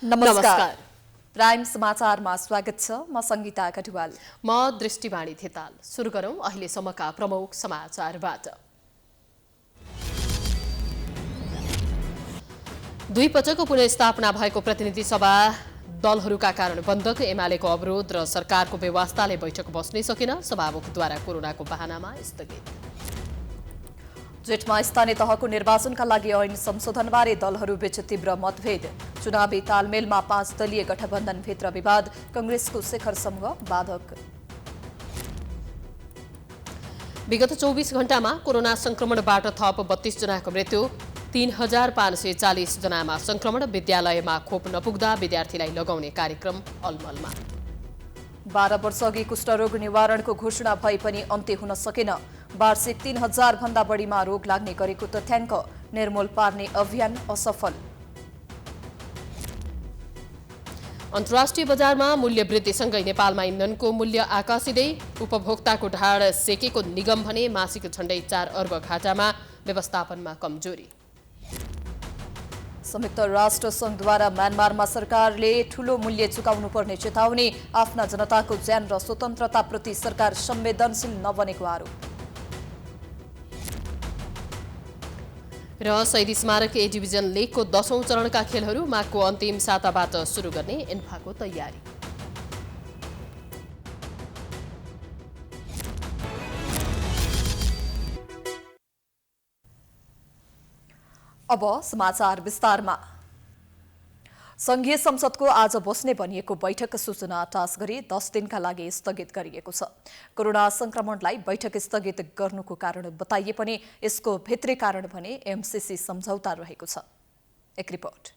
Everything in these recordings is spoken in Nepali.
नमस्कार। प्राइम समाचारमा स्वागत छ। म संगीता कटुवाल। म दृष्टिवाणी थेताल। सुरु गरौं अहिलेसम्मका प्रमुख समाचारबाट। दुई पटक पुनर्स्थापना भएको प्रतिनिधि सभा दलहरूका कारण बन्द। एमालेको अवरोध र सरकारको व्यवस्थाले बैठक बस्नै सकेन। सभामुखद्वारा कोरोनाको बहानामा स्थगित। जेठमा स्थानीय तहको निर्वाचनका लागि ऐन संशोधनबारे दलहरूबीच तीव्र मतभेद। चुनावी तालमेलमा 5 दलीय गठबन्धनभित्र विवाद। कांग्रेसको शेखर समूह बाधक। विगत 24 घण्टामा कोरोना संक्रमणबाट थप 32 जनाको मृत्यु। 3540 जनामा संक्रमण। विद्यालयमा खोप नपुग्दा विद्यार्थीलाई लगाउने कार्यक्रम अलमलमा। 12 वर्षअघि कुष्ठरोग निवारणको घोषणा भए पनि अन्त्य हुन सकेन। वार्षिक 3000 भन्दा बढीमा रोग लाग्ने गरेको तथ्याङ्क। निर्मूल पार्ने अभियान असफल। अन्तर्राष्ट्रिय बजारमा मूल्य वृद्धिसँगै नेपालमा इन्धनको मूल्य आकाशिँदै। उपभोक्ताको ढाड सेकेको निगम भने मासिक झण्डै 4 अर्ब घाटामा। व्यवस्थापनमा कमजोरी। संयुक्त राष्ट्र संघद्वारा म्यानमारमा सरकारले ठूलो मूल्य चुकाउनुपर्ने चेतावनी। आफ्ना जनताको ज्यान र स्वतन्त्रताप्रति सरकार संवेदनशील नबनेको आरोप। र शहीद स्मारक ए डिभिजन लिगको 10औं चरणका खेलहरू माघको अन्तिम साताबाट सुरु गर्ने इन्फाको तयारी। अब समाचार विस्तारमा। संघीय संसदको आज बस्ने भनिएको बैठक सूचना टास गरी 10 दिनका लागि स्थगित गरिएको छ। कोरोना संक्रमणलाई बैठक स्थगित गर्नुको कारण बताइए पनि यसको भित्री कारण भने एमसीसी सम्झौता रहेको छ। एक रिपोर्ट।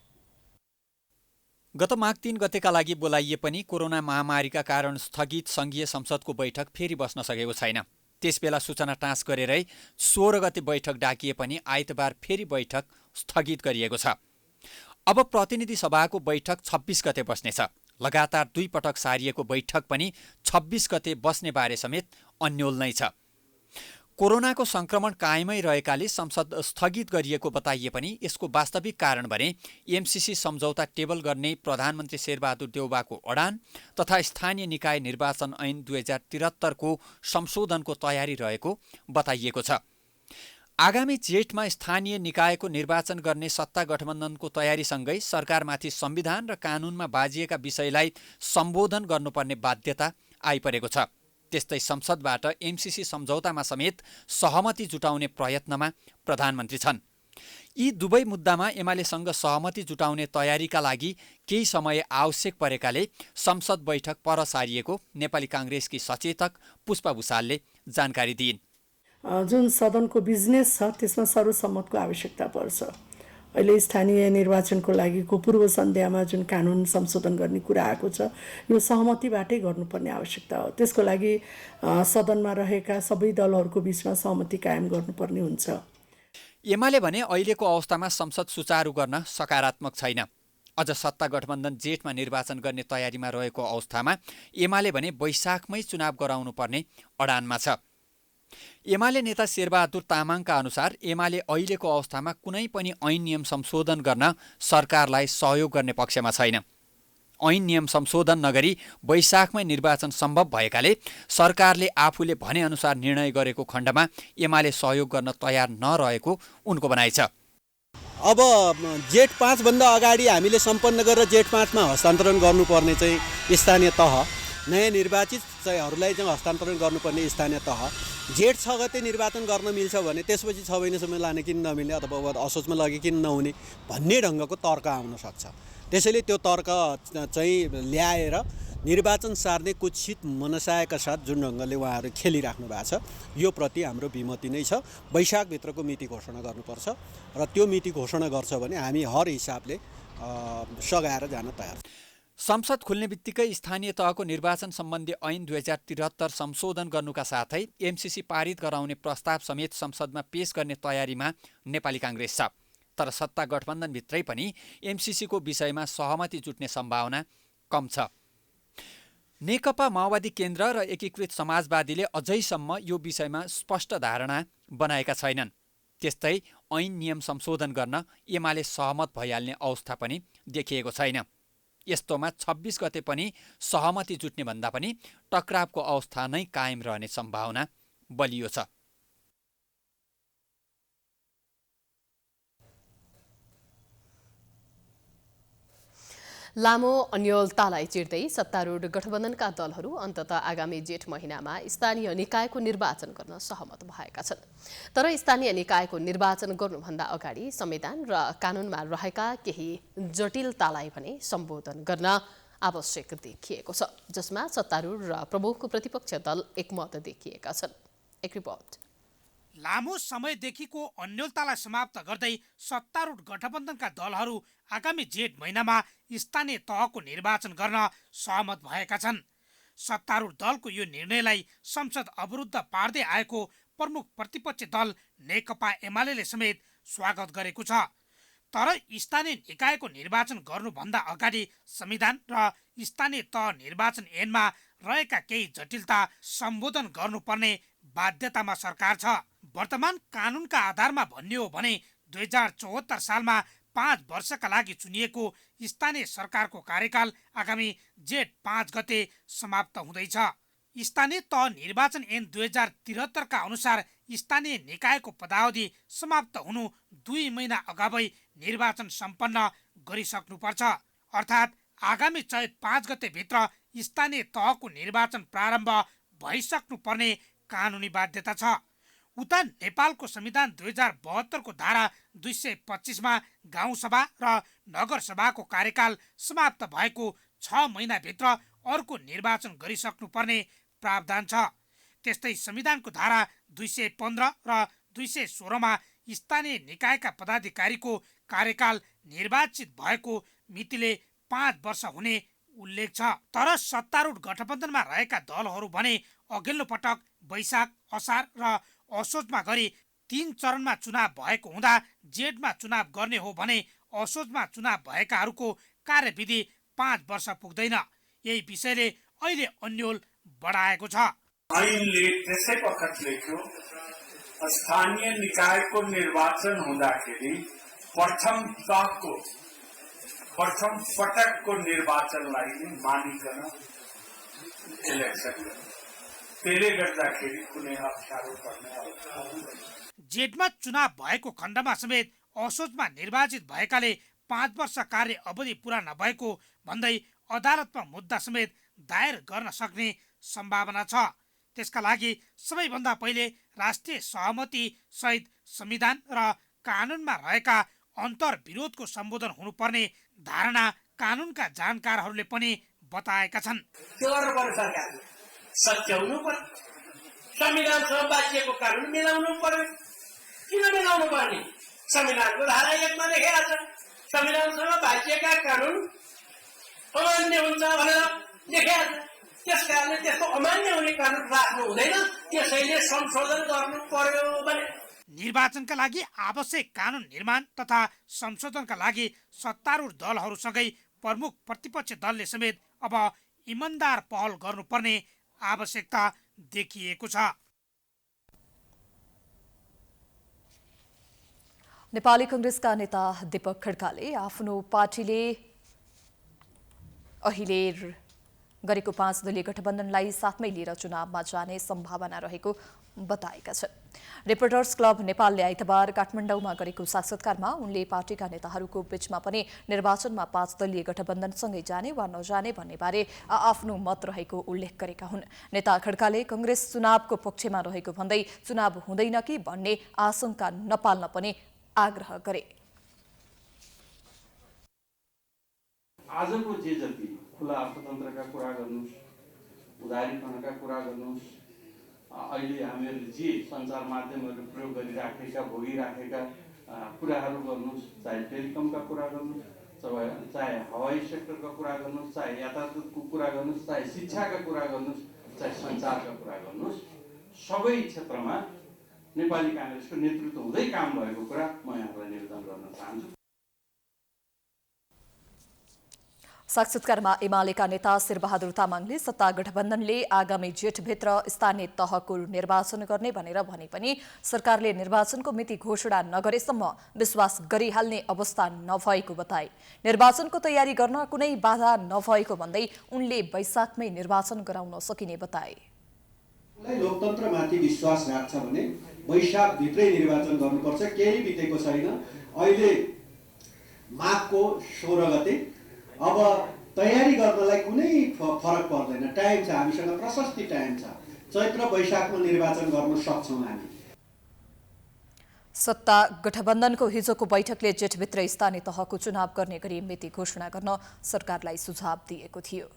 गत माघ 3 गतेका लागि बोलाइए पनि कोरोना महामारीका कारण स्थगित संघीय संसदको बैठक फेरि बस्न सकेको छैन। त्यसबेला सूचना टाँस गरेरै 16 गते बैठक डाकिए पनि आइतबार फेरि बैठक स्थगित गरिएको छ। अब प्रतिनिधि सभाको बैठक 26 गते बस्नेछ। लगातार 2 पटक सारिएको बैठक पनि 26 गते बस्ने बारे समेत अन्योल नै छ। कोरोनाको संक्रमण कायमै रहेकाले संसद स्थगित गरिएको बताइए पनि यसको वास्तविक कारण भने एमसीसी सम्झौता टेबल गर्ने प्रधानमन्त्री शेरबहादुर देउवाको अडान तथा स्थानीय निकाय निर्वाचन ऐन 2073 को संशोधनको तयारी रहेको बताइएको छ। आगामी जेठमा स्थानीय निकायको निर्वाचन गर्ने सत्ता गठबन्धनको तयारीसँगै सरकारमाथि संविधान र कानूनमा बाजिएका विषयलाई सम्बोधन गर्नुपर्ने बाध्यता आइपरेको छ। त्यस्तै संसदबाट एमसीसी सम्झौतामा समेत सहमति जुटाउने प्रयत्नमा प्रधानमन्त्री छन्। यी दुवै मुद्दामा एमालेसँग सहमति जुटाउने तयारीका लागि केही समय आवश्यक परेकाले संसद बैठक पर सारिएको नेपाली कांग्रेसकी सचेतक पुष्पा भुसालले जानकारी दिइन्। जुन सदनको बिजनेस छ त्यसमा सर्वसम्मतको आवश्यकता पर्छ। अहिले स्थानीय निर्वाचनको लागिको पूर्व सन्ध्यामा जुन कानुन संशोधन गर्ने कुरा आएको छ यो सहमतिबाटै गर्नुपर्ने आवश्यकता हो। त्यसको लागि सदनमा रहेका सबै दलहरूको बीचमा सहमति कायम गर्नुपर्ने हुन्छ। एमाले भने अहिलेको अवस्थामा संसद सुचारू गर्न सकारात्मक छैन। अझ सत्ता गठबन्धन जेठमा निर्वाचन गर्ने तयारीमा रहेको अवस्थामा एमाले भने वैशाखमै चुनाव गराउनुपर्ने अडानमा छ। एमाले नेता शेरबहादुर तामाङका अनुसार एमाले अहिलेको अवस्थामा कुनै पनि ऐन नियम संशोधन गर्न सरकारलाई सहयोग गर्ने पक्षमा छैन। ऐन नियम संशोधन नगरी वैशाखमै निर्वाचन सम्भव भएकाले सरकारले आफूले भनेअनुसार निर्णय गरेको खण्डमा एमाले सहयोग गर्न तयार नरहेको उनको भनाइ छ। अब जेठ 5 भन्दा अगाडि हामीले सम्पन्न गरेर जेठ 5 मा हस्तान्तरण गर्नुपर्ने चाहिँ स्थानीय तह, नयाँ निर्वाचित चाहिँहरूलाई चाहिँ हस्तान्तरण गर्नुपर्ने स्थानीय तह जेठ 6 गते निर्वाचन गर्न मिल्छ भने त्यसपछि 6 महिनासम्म लाने किन नमिल्ने अथवा असोजमा लगे किन नहुने भन्ने ढङ्गको तर्क आउन सक्छ। त्यसैले त्यो तर्क चाहिँ ल्याएर निर्वाचन सार्ने कुत्सित मनसायका साथ जुन ढङ्गले उहाँहरू खेलिराख्नु भएको छ यो प्रति हाम्रो विमति नै छ। वैशाखभित्रको मिति घोषणा गर्नुपर्छ र त्यो मिति घोषणा गर्छ भने हामी हर हिसाबले सघाएर जान तयार छौँ। संसद खुल्ने बित्तिकै स्थानीय तहको निर्वाचन सम्बन्धी ऐन 2073 संशोधन गर्नुका साथै एमसीसी पारित गराउने प्रस्ताव समेत संसदमा पेश गर्ने तयारीमा नेपाली कांग्रेस छ। तर सत्ता गठबन्धनभित्रै पनि एमसीसीको विषयमा सहमति जुट्ने सम्भावना कम छ। नेकपा माओवादी केन्द्र र एकीकृत समाजवादीले अझैसम्म यो विषयमा स्पष्ट धारणा बनाएका छैनन्। त्यस्तै ऐन नियम संशोधन गर्न एमाले सहमत भइहाल्ने अवस्था पनि देखिएको छैन। यस्तोमा 26 गते पनि सहमति जुट्ने भन्दा पनि टक्रावको अवस्था नै कायम रहने सम्भावना बलियो छ। लामो अन्योलतालाई चिर्दै सत्तारूढ गठबन्धनका दलहरू अन्ततः आगामी जेठ महिनामा स्थानीय निकायको निर्वाचन गर्न सहमत भएका छन्। तर स्थानीय निकायको निर्वाचन गर्नुभन्दा अगाडि संविधान र कानूनमा रहेका केही जटिलतालाई भने सम्बोधन गर्न आवश्यक देखिएको छ, जसमा सत्तारूढ र प्रमुख प्रतिपक्ष दल एकमत देखिएका छन्। एक रिपोर्ट। लामो समयदेखिको अन्योलतालाई समाप्त गर्दै सत्तारूढ गठबन्धनका दलहरू आगामी जेठ महिनामा स्थानीय तहको निर्वाचन गर्न सहमत भएका छन्। सत्तारूढ दलको यो निर्णयलाई संसद अवरुद्ध पार्दै आएको प्रमुख प्रतिपक्ष दल नेकपा एमाले समेत स्वागत गरेको छ। तर स्थानीय निकायको निर्वाचन गर्नुभन्दा अगाडि संविधान र स्थानीय तह निर्वाचन ऐनमा रहेका केही जटिलता सम्बोधन गर्नुपर्ने बाध्यतामा सरकार छ। वर्तमान कानूनका आधारमा भन्ने हो भने 2074 सालमा 5 वर्षका लागि चुनिएको स्थानीय सरकारको कार्यकाल आगामी जेठ 5 गते समाप्त हुँदैछ। स्थानीय तह निर्वाचन ऐन 2073 का अनुसार स्थानीय निकायको पदावधि समाप्त हुनु 2 महिना अगावै निर्वाचन सम्पन्न गरिसक्नुपर्छ। अर्थात् आगामी चैत 5 गते भित्र स्थानीय तहको निर्वाचन प्रारम्भ भइसक्नुपर्ने कानुनी बाध्यता छ। उता नेपालको संविधान 2072 को धारा 225 मा गाउँसभा र नगरसभाको कार्यकाल समाप्त भएको 6 महिनाभित्र अर्को निर्वाचन गरिसक्नुपर्ने प्रावधान छ। त्यस्तै संविधानको धारा 215 र 216 मा स्थानीय निकायका पदाधिकारीको कार्यकाल निर्वाचित भएको मितिले 5 वर्ष हुने उल्लेख छ। तर सत्तारूढ गठबन्धनमा रहेका दलहरू भने अघिल्लो पटक वैशाख, असार र असोजमा गरी 3 चरणमा चुनाव भएको हुँदा जेठमा चुनाव गर्ने हो भने असोजमा चुनाव भएकाहरूको कार्यविधि 5 वर्ष पुग्दैन। यही विषयले अहिले अन्यल बढाएको छ। ऐनले त्यसै वखत लेख्यो स्थानीय निकायको निर्वाचन हुँदाखेरि प्रथम पटकको निर्वाचनलाई मानिकन इलेक्सन त्यसले गर्दाखेरि कुनै अप्ठ्यारो पर्ने अवस्था हुँदैन। जेठमा चुनाव भएको खण्डमा समेत असोजमा निर्वाचित भएकाले 5 वर्ष कार्य अवधि पूरा नभएको भन्दै अदालतमा मुद्दा समेत दायर गर्न सक्ने सम्भावना छ। त्यसका लागि सबैभन्दा पहिले राष्ट्रिय सहमति सहित संविधान र कानूनमा रहेका अन्तर्विरोधको सम्बोधन हुनुपर्ने धारणा कानूनका जानकारहरूले पनि बताएका छन्। सच्याउनु पर्यो, संविधानसँग बाँचिएको कानुन मिलाउनु पर्यो। किन मिलाउनु पर्ने? संविधानको धारा 1 मा लेखेको छ संविधानसँग बाँचिएका कानुन अमान्य हुन्छ भनेर लेखेको छ। त्यस कारणले त्यस्तो अमान्य हुने कानुन राख्नु हुँदैन, त्यसैले संशोधन गर्नु पर्यो भने। निर्वाचनका लागि आवश्यक कानुन निर्माण तथा संशोधनका लागि सत्तारूढ दलहरूसँगै प्रमुख प्रतिपक्ष दलले समेत अब इमानदार पहल गर्नुपर्ने आवश्यकता देखिएको छ। नेपाली कांग्रेसका नेता दीपक खड्काले आफ्नो पार्टीले अहिले गरेको 5 दलीय गठबन्धनलाई साथमै लिएर चुनावमा जाने सम्भावना रहेको बताएका छन्। रिपोर्टर्स क्लब नेपालले आइतबार काठमाडौँमा गरेको साक्षात्कारमा उनले पार्टीका नेताहरूको बीचमा पनि निर्वाचनमा 5 दलीय गठबन्धनसँगै जाने वा नजाने भन्ने बारे आफ्नो मत रहेको उल्लेख गरेका हुन्। नेता खड्काले कांग्रेस चुनावको पक्षमा रहेको भन्दै चुनाव हुँदैन कि भन्ने आशंका नपाल्न पनि आग्रह गरे। आजको जे जति खुला अर्थतन्त्रका कुरा गर्नुस्, उदारीकरणका कुरा गर्नुस्, अहिले हामीहरूले जे सञ्चार माध्यमहरू प्रयोग गरिराखेका भोगिराखेका कुराहरू गर्नुस्, चाहे टेलिकमका कुरा गर्नुस्, चाहे हवाई सेक्टरका कुरा गर्नुस्, चाहे यातायातको कुरा गर्नुस्, चाहे शिक्षाका कुरा गर्नुस्, चाहे सञ्चारका कुरा गर्नुस्, सबै क्षेत्रमा नेपाली कांग्रेसको नेतृत्व हुँदै काम भएको कुरा म यहाँलाई निवेदन गर्न चाहन्छु। साक्षात्कारमा एमालेका नेता शेरबहादुर तामाङले सत्ता गठबन्धनले आगामी जेठभित्र स्थानीय तहको निर्वाचन गर्ने भनेर भने पनि सरकारले निर्वाचनको मिति घोषणा नगरेसम्म विश्वास गरिहाल्ने अवस्था नभएको बताए। निर्वाचनको तयारी गर्न कुनै बाधा नभएको भन्दै उनले वैशाखमै निर्वाचन गराउन सकिने बताए। लोकतन्त्रमाथि विश्वास राख्छ भने वैशाखभित्रै निर्वाचन गर्नुपर्छ, केही बितेको छैन। अहिले माघको 16 गते अब तयारी गर्नलाई कुनै फरक पर्दैन, टाइम छ, हामीसँग प्रशस्ति टाइम छ। चैत्र वैशाखमा निर्वाचन गर्न सक्छौँ हामी। सत्ता गठबन्धनको हिजोको बैठकले जेठभित्र स्थानीय तहको चुनाव गर्ने गरी मिति घोषणा गर्न सरकारलाई सुझाव दिएको थियो।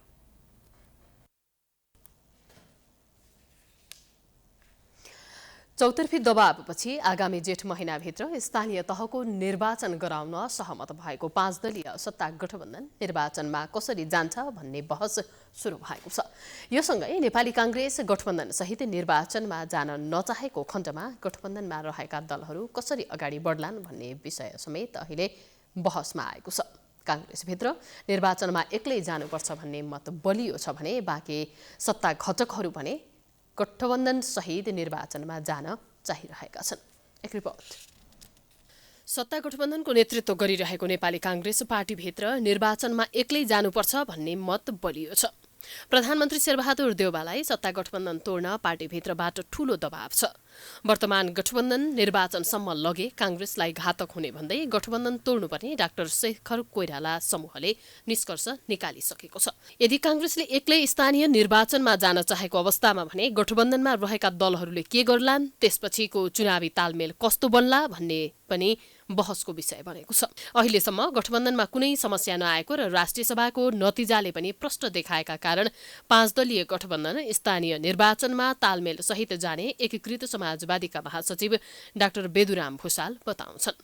चौतर्फी दबावपछि आगामी जेठ महिनाभित्र स्थानीय तहको निर्वाचन गराउन सहमत भएको 5 दलीय सत्ता गठबन्धन निर्वाचनमा कसरी जान्छ भन्ने बहस सुरु भएको छ। यो सँगै नेपाली कांग्रेस गठबन्धन सहित निर्वाचनमा जान नचाहेको खण्डमा गठबन्धनमा रहेका दलहरू कसरी अगाडि बढ्लान् भन्ने विषय समेत अहिले बहसमा आएको छ। कांग्रेसभित्र निर्वाचनमा एक्लै जानुपर्छ भन्ने मत बलियो छ भने बाँकी सत्ता घटकहरू भने गठबन्धन सहित निर्वाचनमा जान चाहिरहेका छन्। एक रिपोर्ट। सत्ता गठबन्धनको नेतृत्व गरिरहेको नेपाली कांग्रेस पार्टीभित्र निर्वाचनमा एक्लै जानुपर्छ भन्ने मत बलियो छ। प्रधानमन्त्री शेरबहादुर देउवालाई सत्ता गठबन्धन तोड्न पार्टीभित्रबाट ठूलो दबाव छ। वर्तमान गठबन्धन निर्वाचनसम्म लगे कांग्रेसलाई घातक हुने भन्दै गठबन्धन तोड्नुपर्ने डाक्टर शेखर कोइराला समूहले निष्कर्ष निकालिसकेको छ। यदि कांग्रेसले एक्लै स्थानीय निर्वाचनमा जान चाहेको अवस्थामा भने गठबन्धनमा रहेका दलहरूले के गर्लान्, त्यसपछिको चुनावी तालमेल कस्तो बन्ला भन्ने पनि बहसको विषय बनेको छ। अहिलेसम्म गठबन्धनमा कुनै समस्या नआएको र राष्ट्रिय सभाको नतिजाले पनि प्रष्ट देखाएका कारण 5 दलीय गठबन्धन स्थानीय निर्वाचनमा तालमेल सहित जाने एकीकृत समाजवादीका महासचिव डाक्टर बेदुराम भुसाल बताउँछन्।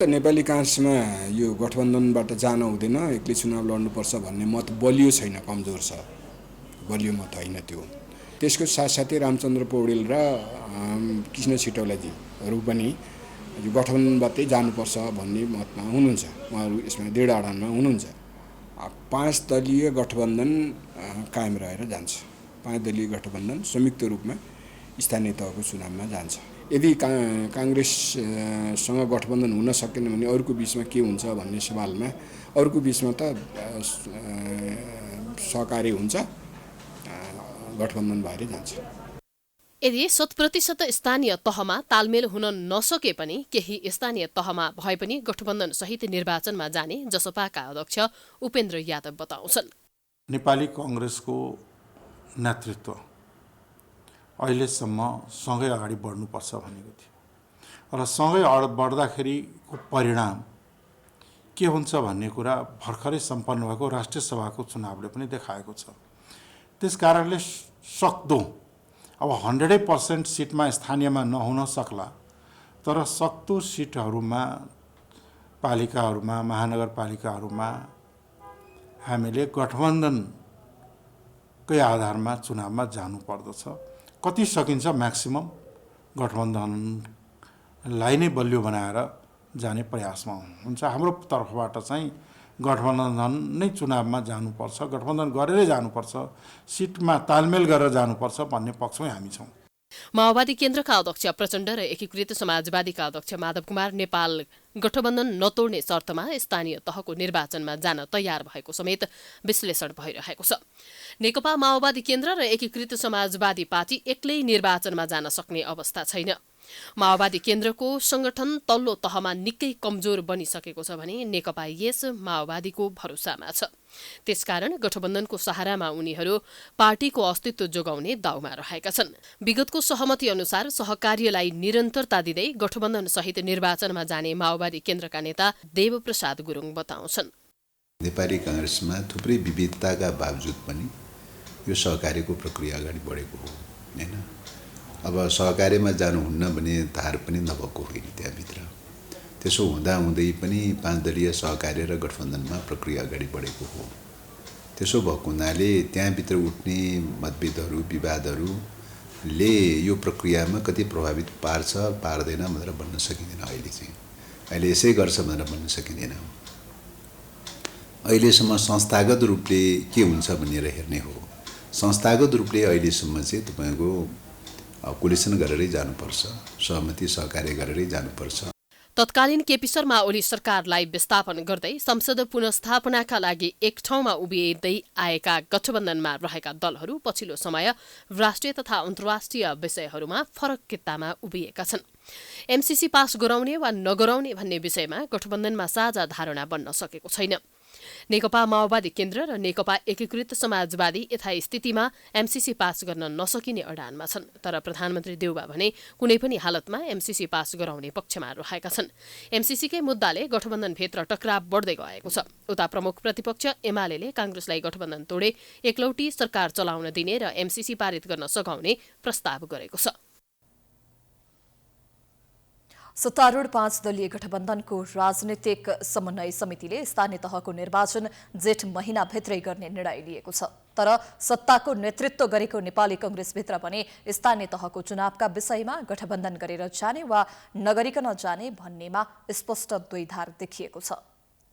नेपाली कांग्रेसमा यो गठबन्धनबाट जान हुँदैन, एक्लै चुनाव लड्नुपर्छ भन्ने मत बलियो छैन, कमजोर छ, बलियो मत होइन त्यो। त्यसको साथसाथै रामचन्द्र पौडेल र कृष्ण सिटौलाजीहरू पनि यो गठबन्धनबाटै जानुपर्छ भन्ने मतमा हुनुहुन्छ, उहाँहरू यसमा दृढ अडानमा हुनुहुन्छ। 5 दलीय गठबन्धन कायम रहेर जान्छ। 5 दलीय गठबन्धन संयुक्त रूपमा स्थानीय तहको चुनावमा जान्छ। यदि कांग्रेससँग गठबन्धन हुन सकेन भने अरूको बिचमा के हुन्छ भन्ने सवालमा अरूको बिचमा त सहकार्य हुन्छ, गठबन्धन भएर जान्छ। यदि 100% स्थानीय तहमा तालमेल हुन नसके पनि केही स्थानीय तहमा भए पनि गठबन्धन सहित निर्वाचनमा जाने जसपाका अध्यक्ष उपेन्द्र यादव बताउँछन्। नेपाली कांग्रेसको नेतृत्व अहिलेसम्म सँगै अगाडि बढ्नुपर्छ भनेको थियो र सँगै बढ्दाखेरिको परिणाम के हुन्छ भन्ने कुरा भर्खरै सम्पन्न भएको राष्ट्रिय सभाको चुनावले पनि देखाएको छ। त्यसकारणले सक्दो अब 100% सिटमा स्थानीयमा नहुन सक्ला, तर सक्दो सिटहरूमा पालिकाहरूमा महानगरपालिकाहरूमा हामीले गठबन्धनकै आधारमा चुनावमा जानुपर्दछ। कति सकिन्छ म्याक्सिमम गठबन्धनलाई नै बलियो बनाएर जाने प्रयासमा हुन्छ। हाम्रो तर्फबाट चाहिँ गठबन्धन नै चुनावमा जानुपर्छ, गठबन्धन गरेरै जानुपर्छ, सिटमा तालमेल गरेर जानुपर्छ भन्ने पक्षमै हामी छौँ। माओवादी केन्द्रका अध्यक्ष प्रचण्ड र एकीकृत समाजवादीका अध्यक्ष माधव कुमार नेपाल गठबन्धन नतोड्ने शर्तमा स्थानीय तहको निर्वाचनमा जान तयार भएको समेत विश्लेषण भइरहेको छ। नेकपा माओवादी केन्द्र र एकीकृत समाजवादी पार्टी एक्लै निर्वाचनमा जान सक्ने अवस्था छैन। माओवादी केन्द्रको संगठन तल्लो तहमा निकै कमजोर बनिसकेको छ भने नेकपा यस माओवादीको भरोसामा छ। त्यसकारण गठबन्धनको सहारामा उनीहरू पार्टीको अस्तित्व जोगाउने दाउमा रहेका छन्। विगतको सहमति अनुसार सहकार्यलाई निरन्तरता दिँदै गठबन्धन सहित निर्वाचनमा जाने माओवादी केन्द्रका नेता देवप्रसाद गुरुङ बताउँछन्। नेपाली कांग्रेसमा थुप्रै विविधताका बावजुद पनि यो सहकार्यको प्रक्रिया अगाडि बढेको हो हैन। अब सहकार्यमा जानुहुन्न भने धार पनि नभएको होइन त्यहाँभित्र। त्यसो हुँदाहुँदै पनि 5 दलीय सहकार्य र गठबन्धनमा प्रक्रिया अगाडि बढेको हो। त्यसो भएको हुनाले त्यहाँभित्र उठ्ने मतभेदहरू विवादहरूले यो प्रक्रियामा कति प्रभावित पार्छ पार्दैन भनेर भन्न सकिँदैन। अहिले यसै गर्छ भनेर भन्न सकिँदैन। अहिलेसम्म संस्थागत रूपले के हुन्छ भनेर हेर्ने हो। संस्थागत रूपले अहिलेसम्म चाहिँ तपाईँको कोलिसन गरेरै जानुपर्छ, सहमति सहकार्य गरेरै जानुपर्छ। तत्कालीन केपी शर्मा ओली सरकारलाई विस्थापन गर्दै संसद पुनर्स्थापनाका लागि एक ठाउँमा उभिँदै आएका गठबन्धनमा रहेका दलहरू पछिल्लो समय राष्ट्रिय तथा अन्तर्राष्ट्रिय विषयहरूमा फरक कित्तामा उभिएका छन्। एमसीसी पास गराउने वा नगराउने भन्ने विषयमा गठबन्धनमा साझा धारणा बन्न सकेको छैन। नेकपा माओवादी केन्द्र र नेकपा एकीकृत समाजवादी यथास्थितिमा एमसीसी पास गर्न नसकिने अडानमा छन्। तर प्रधानमन्त्री देउबा भने कुनै पनि हालतमा एमसीसी पास गराउने पक्षमा रहेका छन्। एमसीसीकै मुद्दाले गठबन्धनभित्र टकराव बढ्दै गएको छ। उता प्रमुख प्रतिपक्ष एमाले कांग्रेसलाई गठबन्धन तोडे एकलौटी सरकार चलाउन दिने र एमसीसी पारित गर्न सघाउने प्रस्ताव गरेको छ। सत्तारूढ 5 दलीय गठबन्धनको राजनीतिक समन्वय समितिले स्थानीय तहको निर्वाचन जेठ महिनाभित्रै गर्ने निर्णय लिएको छ। तर सत्ताको नेतृत्व गरेको नेपाली कांग्रेसभित्र पनि स्थानीय तहको चुनावका विषयमा गठबन्धन गरेर जाने वा नगरिकन जाने भन्नेमा स्पष्ट द्वैधार देखिएको छ।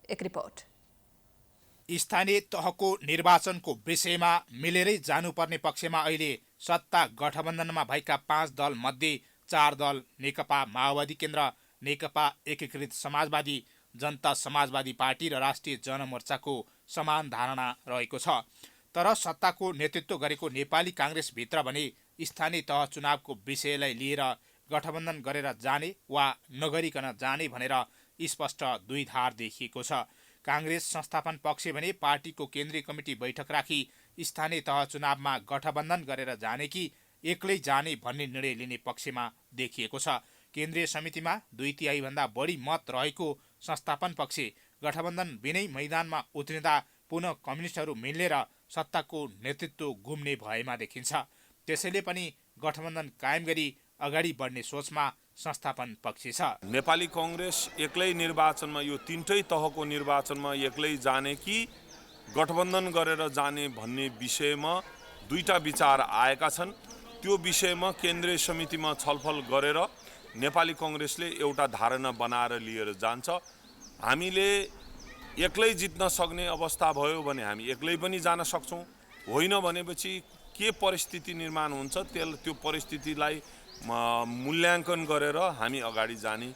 एक रिपोर्ट। स्थानीय तहको निर्वाचनको विषयमा मिलेरै जानुपर्ने पक्षमा अहिले सत्ता गठबन्धनमा भएका 5 दल मध्ये 4 दल नेकपा माओवादी केन्द्र, नेकपा एकीकृत समाजवादी, जनता समाजवादी पार्टी र राष्ट्रिय जनमोर्चाको समान धारणा रहेको छ। तर सत्ताको नेतृत्व गरेको नेपाली कांग्रेसभित्र भने स्थानीय तह चुनावको विषयलाई लिएर गठबन्धन गरेर जाने वा नगरिकन जाने भनेर स्पष्ट द्वैधार देखिएको छ। कांग्रेस संस्थापन पक्ष भने पार्टीको केन्द्रीय कमिटी बैठक राखी स्थानीय तह चुनावमा गठबन्धन गरेर जाने कि एक्लै जाने भन्ने निर्णय लिने पक्षमा देखिएको छ। केन्द्रीय समितिमा 2/3 भन्दा बढी मत रहेको संस्थापन पक्ष गठबन्धन बिनै मैदानमा उत्रिँदा पुनः कम्युनिस्टहरू मिल्ने र सत्ताको नेतृत्व गुम्ने भएमा देखिन्छ। त्यसैले पनि गठबन्धन कायम गरी अगाडि बढ्ने सोचमा संस्थापन पक्ष छ। नेपाली कांग्रेस एक्लै निर्वाचनमा यो तीनटै तहको निर्वाचनमा एक्लै जाने कि गठबन्धन गरेर जाने भन्ने विषयमा दुईटा विचार आएका छन्। त्यो विषयमा केन्द्रीय समितिमा छलफल गरेर नेपाली कांग्रेसले एउटा धारणा बनाएर लिएर जान्छ। हामीले एक्लै जित्न सक्ने अवस्था भयो भने हामी एक्लै पनि जान सक्छौँ, होइन भनेपछि के परिस्थिति निर्माण हुन्छ त्यो परिस्थितिलाई मूल्याङ्कन गरेर हामी अगाडि जाने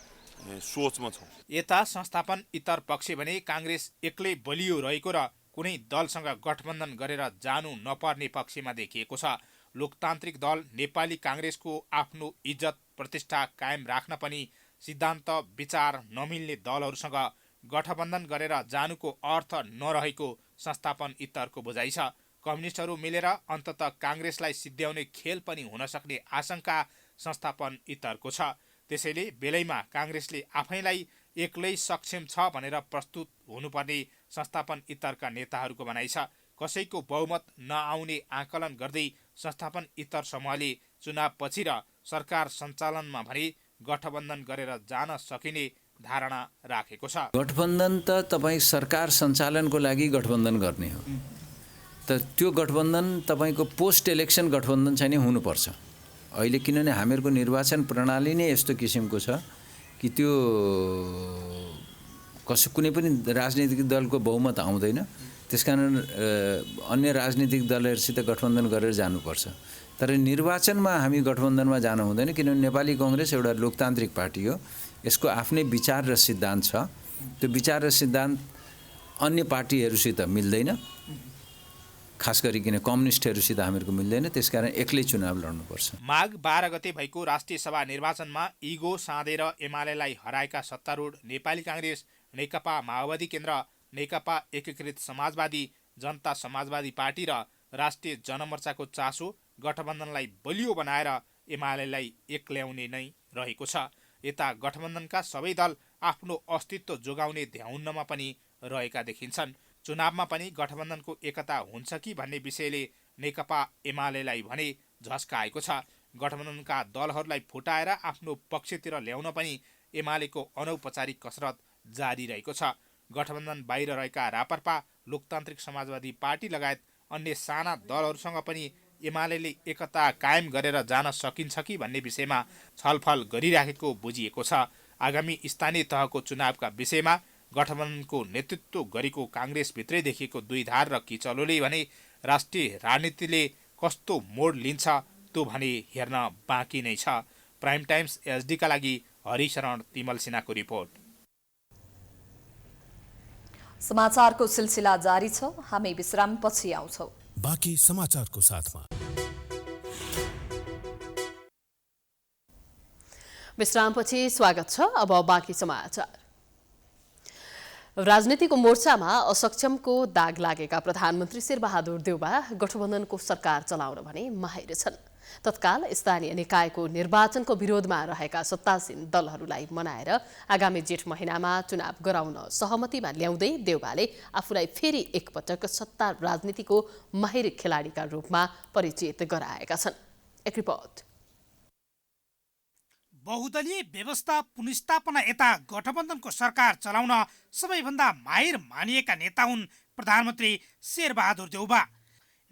सोचमा छौँ। यता संस्थापन इतर पक्ष भने कांग्रेस एक्लै बलियो रहेको र कुनै दलसँग गठबन्धन गरेर जानु नपर्ने पक्षमा देखिएको छ। लोकतान्त्रिक दल नेपाली कांग्रेसको आफ्नो इज्जत प्रतिष्ठा कायम राख्न पनि सिद्धान्त विचार नमिल्ने दलहरूसँग गठबन्धन गरेर जानुको अर्थ नरहेको संस्थापन इतरको बुझाइ छ। कम्युनिस्टहरू मिलेर अन्ततः कांग्रेसलाई सिद्ध्याउने खेल पनि हुन सक्ने आशंका संस्थापन इतरको छ। त्यसैले बेलैमा कांग्रेसले आफैलाई एक्लै सक्षम छ भनेर प्रस्तुत हुनुपर्ने संस्थापन इतरका नेताहरूको भनाइ छ। कसैको बहुमत नआउने आकलन गर्दै संस्थापन इतर समूहले चुनाव पछि र सरकार सञ्चालनमा भने गठबन्धन गरेर जान सकिने धारणा राखेको छ। गठबन्धन त तपाईँ सरकार सञ्चालनको लागि गठबन्धन गर्ने हो, त त्यो गठबन्धन तपाईँको पोस्ट इलेक्सन गठबन्धन चाहिँ नै हुनुपर्छ। अहिले किनभने हामीहरूको निर्वाचन प्रणाली नै यस्तो किसिमको छ कि त्यो कुनै पनि राजनीतिक दलको बहुमत आउँदैन। त्यसकारण अन्य राजनीतिक दलहरूसित गठबन्धन गरेर जानुपर्छ। तर निर्वाचनमा हामी गठबन्धनमा जानु हुँदैन, किनभने नेपाली कांग्रेस एउटा लोकतान्त्रिक पार्टी हो। यसको आफ्नै विचार र सिद्धान्त छ। त्यो विचार र सिद्धान्त अन्य पार्टीहरूसित मिल्दैन, खास गरिकन कम्युनिस्टहरूसित हामीहरूको मिल्दैन। त्यसकारण एक्लै चुनाव लड्नुपर्छ। माघ 12 गते भएको राष्ट्रिय सभा निर्वाचनमा इगो साँधेर एमालेलाई हराएका सत्तारूढ नेपाली कांग्रेस, नेकपा माओवादी केन्द्र, नेकपा एकीकृत समाजवादी, जनता समाजवादी पार्टी र राष्ट्रिय जनमोर्चाको चासो गठबन्धनलाई बलियो बनाएर एमालेलाई एक्ल्याउने नै रहेको छ। यता गठबन्धनका सबै दल आफ्नो अस्तित्व जोगाउने ध्याउनमा पनि रहेका देखिन्छन्। चुनावमा पनि गठबन्धनको एकता हुन्छ कि भन्ने विषयले नेकपा एमालेलाई भने झस्काएको छ। गठबन्धनका दलहरूलाई फुटाएर आफ्नो पक्षतिर ल्याउन पनि एमालेको अनौपचारिक कसरत जारी रहेको छ। गठबन्धन बाहिर रहेका रापरपा, लोकतान्त्रिक समाजवादी पार्टी लगायत अन्य साना दलहरूसँग पनि एमालेले एकता कायम गरेर जान सकिन्छ कि भन्ने विषयमा छलफल गरिराखेको बुझिएको छ। आगामी स्थानीय तहको चुनावका विषयमा गठबन्धनको नेतृत्व गरेको काङ्ग्रेसभित्रै देखिएको दुईधार र किचलोले भने राष्ट्रिय राजनीतिले कस्तो मोड लिन्छ त्यो भने हेर्न बाँकी नै छ। प्राइम टाइम्स एचडीका लागि हरिशरण तिमल सिन्हाको रिपोर्ट। समाचारको सिलसिला जारी छ, हामी विश्रामपछि आउँछौँ। बाँकी समाचारको साथमा विश्रामपछि स्वागत छ। अब बाँकी समाचार। राजनीतिको मोर्चामा असक्षमको दाग लागेका प्रधानमन्त्री शेरबहादुर देउबा गठबन्धनको सरकार चलाउन भने माहिर छन्। तत्काल स्थानीय निकायको निर्वाचनको विरोधमा रहेका सत्तासीन दलहरूलाई मनाएर आगामी जेठ महिनामा चुनाव गराउन सहमतिमा ल्याउँदै देउबाले आफूलाई फेरि एकपटक सत्ता राजनीतिको माहिर खेलाडीका रूपमा परिचित गराएका छन्। एक रिपोर्ट। बहुदलीय व्यवस्था पुनर्स्थापना यता गठबन्धनको सरकार चलाउन सबैभन्दा माहिर मानिएका नेता हुन् प्रधानमन्त्री शेरबहादुर देउबा।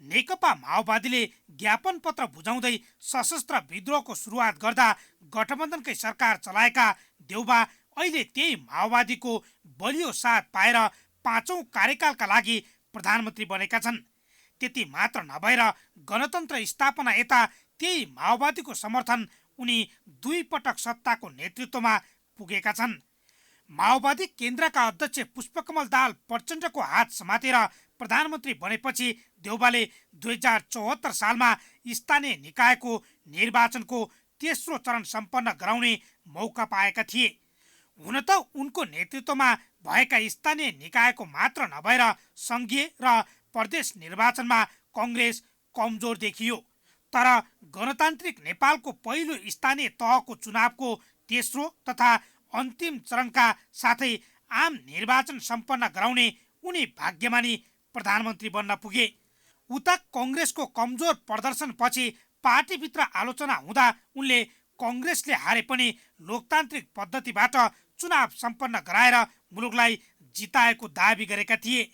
नेकपा माओवादीले ज्ञापन पत्र बुझाउँदै सशस्त्र विद्रोहको सुरुवात गर्दा गठबन्धनकै सरकार चलाएका देउबा अहिले त्यही माओवादीको बलियो साथ पाएर 5औं कार्यकालका लागि प्रधानमन्त्री बनेका छन्। त्यति मात्र नभएर गणतन्त्र स्थापना यता त्यही माओवादीको समर्थन उनी 2 पटक सत्ताको नेतृत्वमा पुगेका छन्। माओवादी केन्द्रका अध्यक्ष पुष्पकमल दाहाल प्रचण्डको हात समातेर प्रधानमन्त्री बनेपछि देउबाले 2074 सालमा स्थानीय निकायको निर्वाचनको तेस्रो चरण सम्पन्न गराउने मौका पाएका थिए। हुन त उनको नेतृत्वमा भएका स्थानीय निकायको मात्र नभएर संघीय र प्रदेश निर्वाचनमा कांग्रेस कमजोर देखियो। तर गणतान्त्रिक नेपालको पहिलो स्थानीय तहको चुनावको तेस्रो तथा अन्तिम चरणका साथै आम निर्वाचन सम्पन्न गराउने उनी भाग्यमानी प्रधानमन्त्री बन्न पुगे। उता कांग्रेसको कमजोर प्रदर्शनपछि पार्टीभित्र आलोचना हुँदा उनले कांग्रेसले हारे पनि लोकतान्त्रिक पद्धतिबाट चुनाव सम्पन्न गराएर मुलुकलाई जिताएको दाबी गरेका थिए।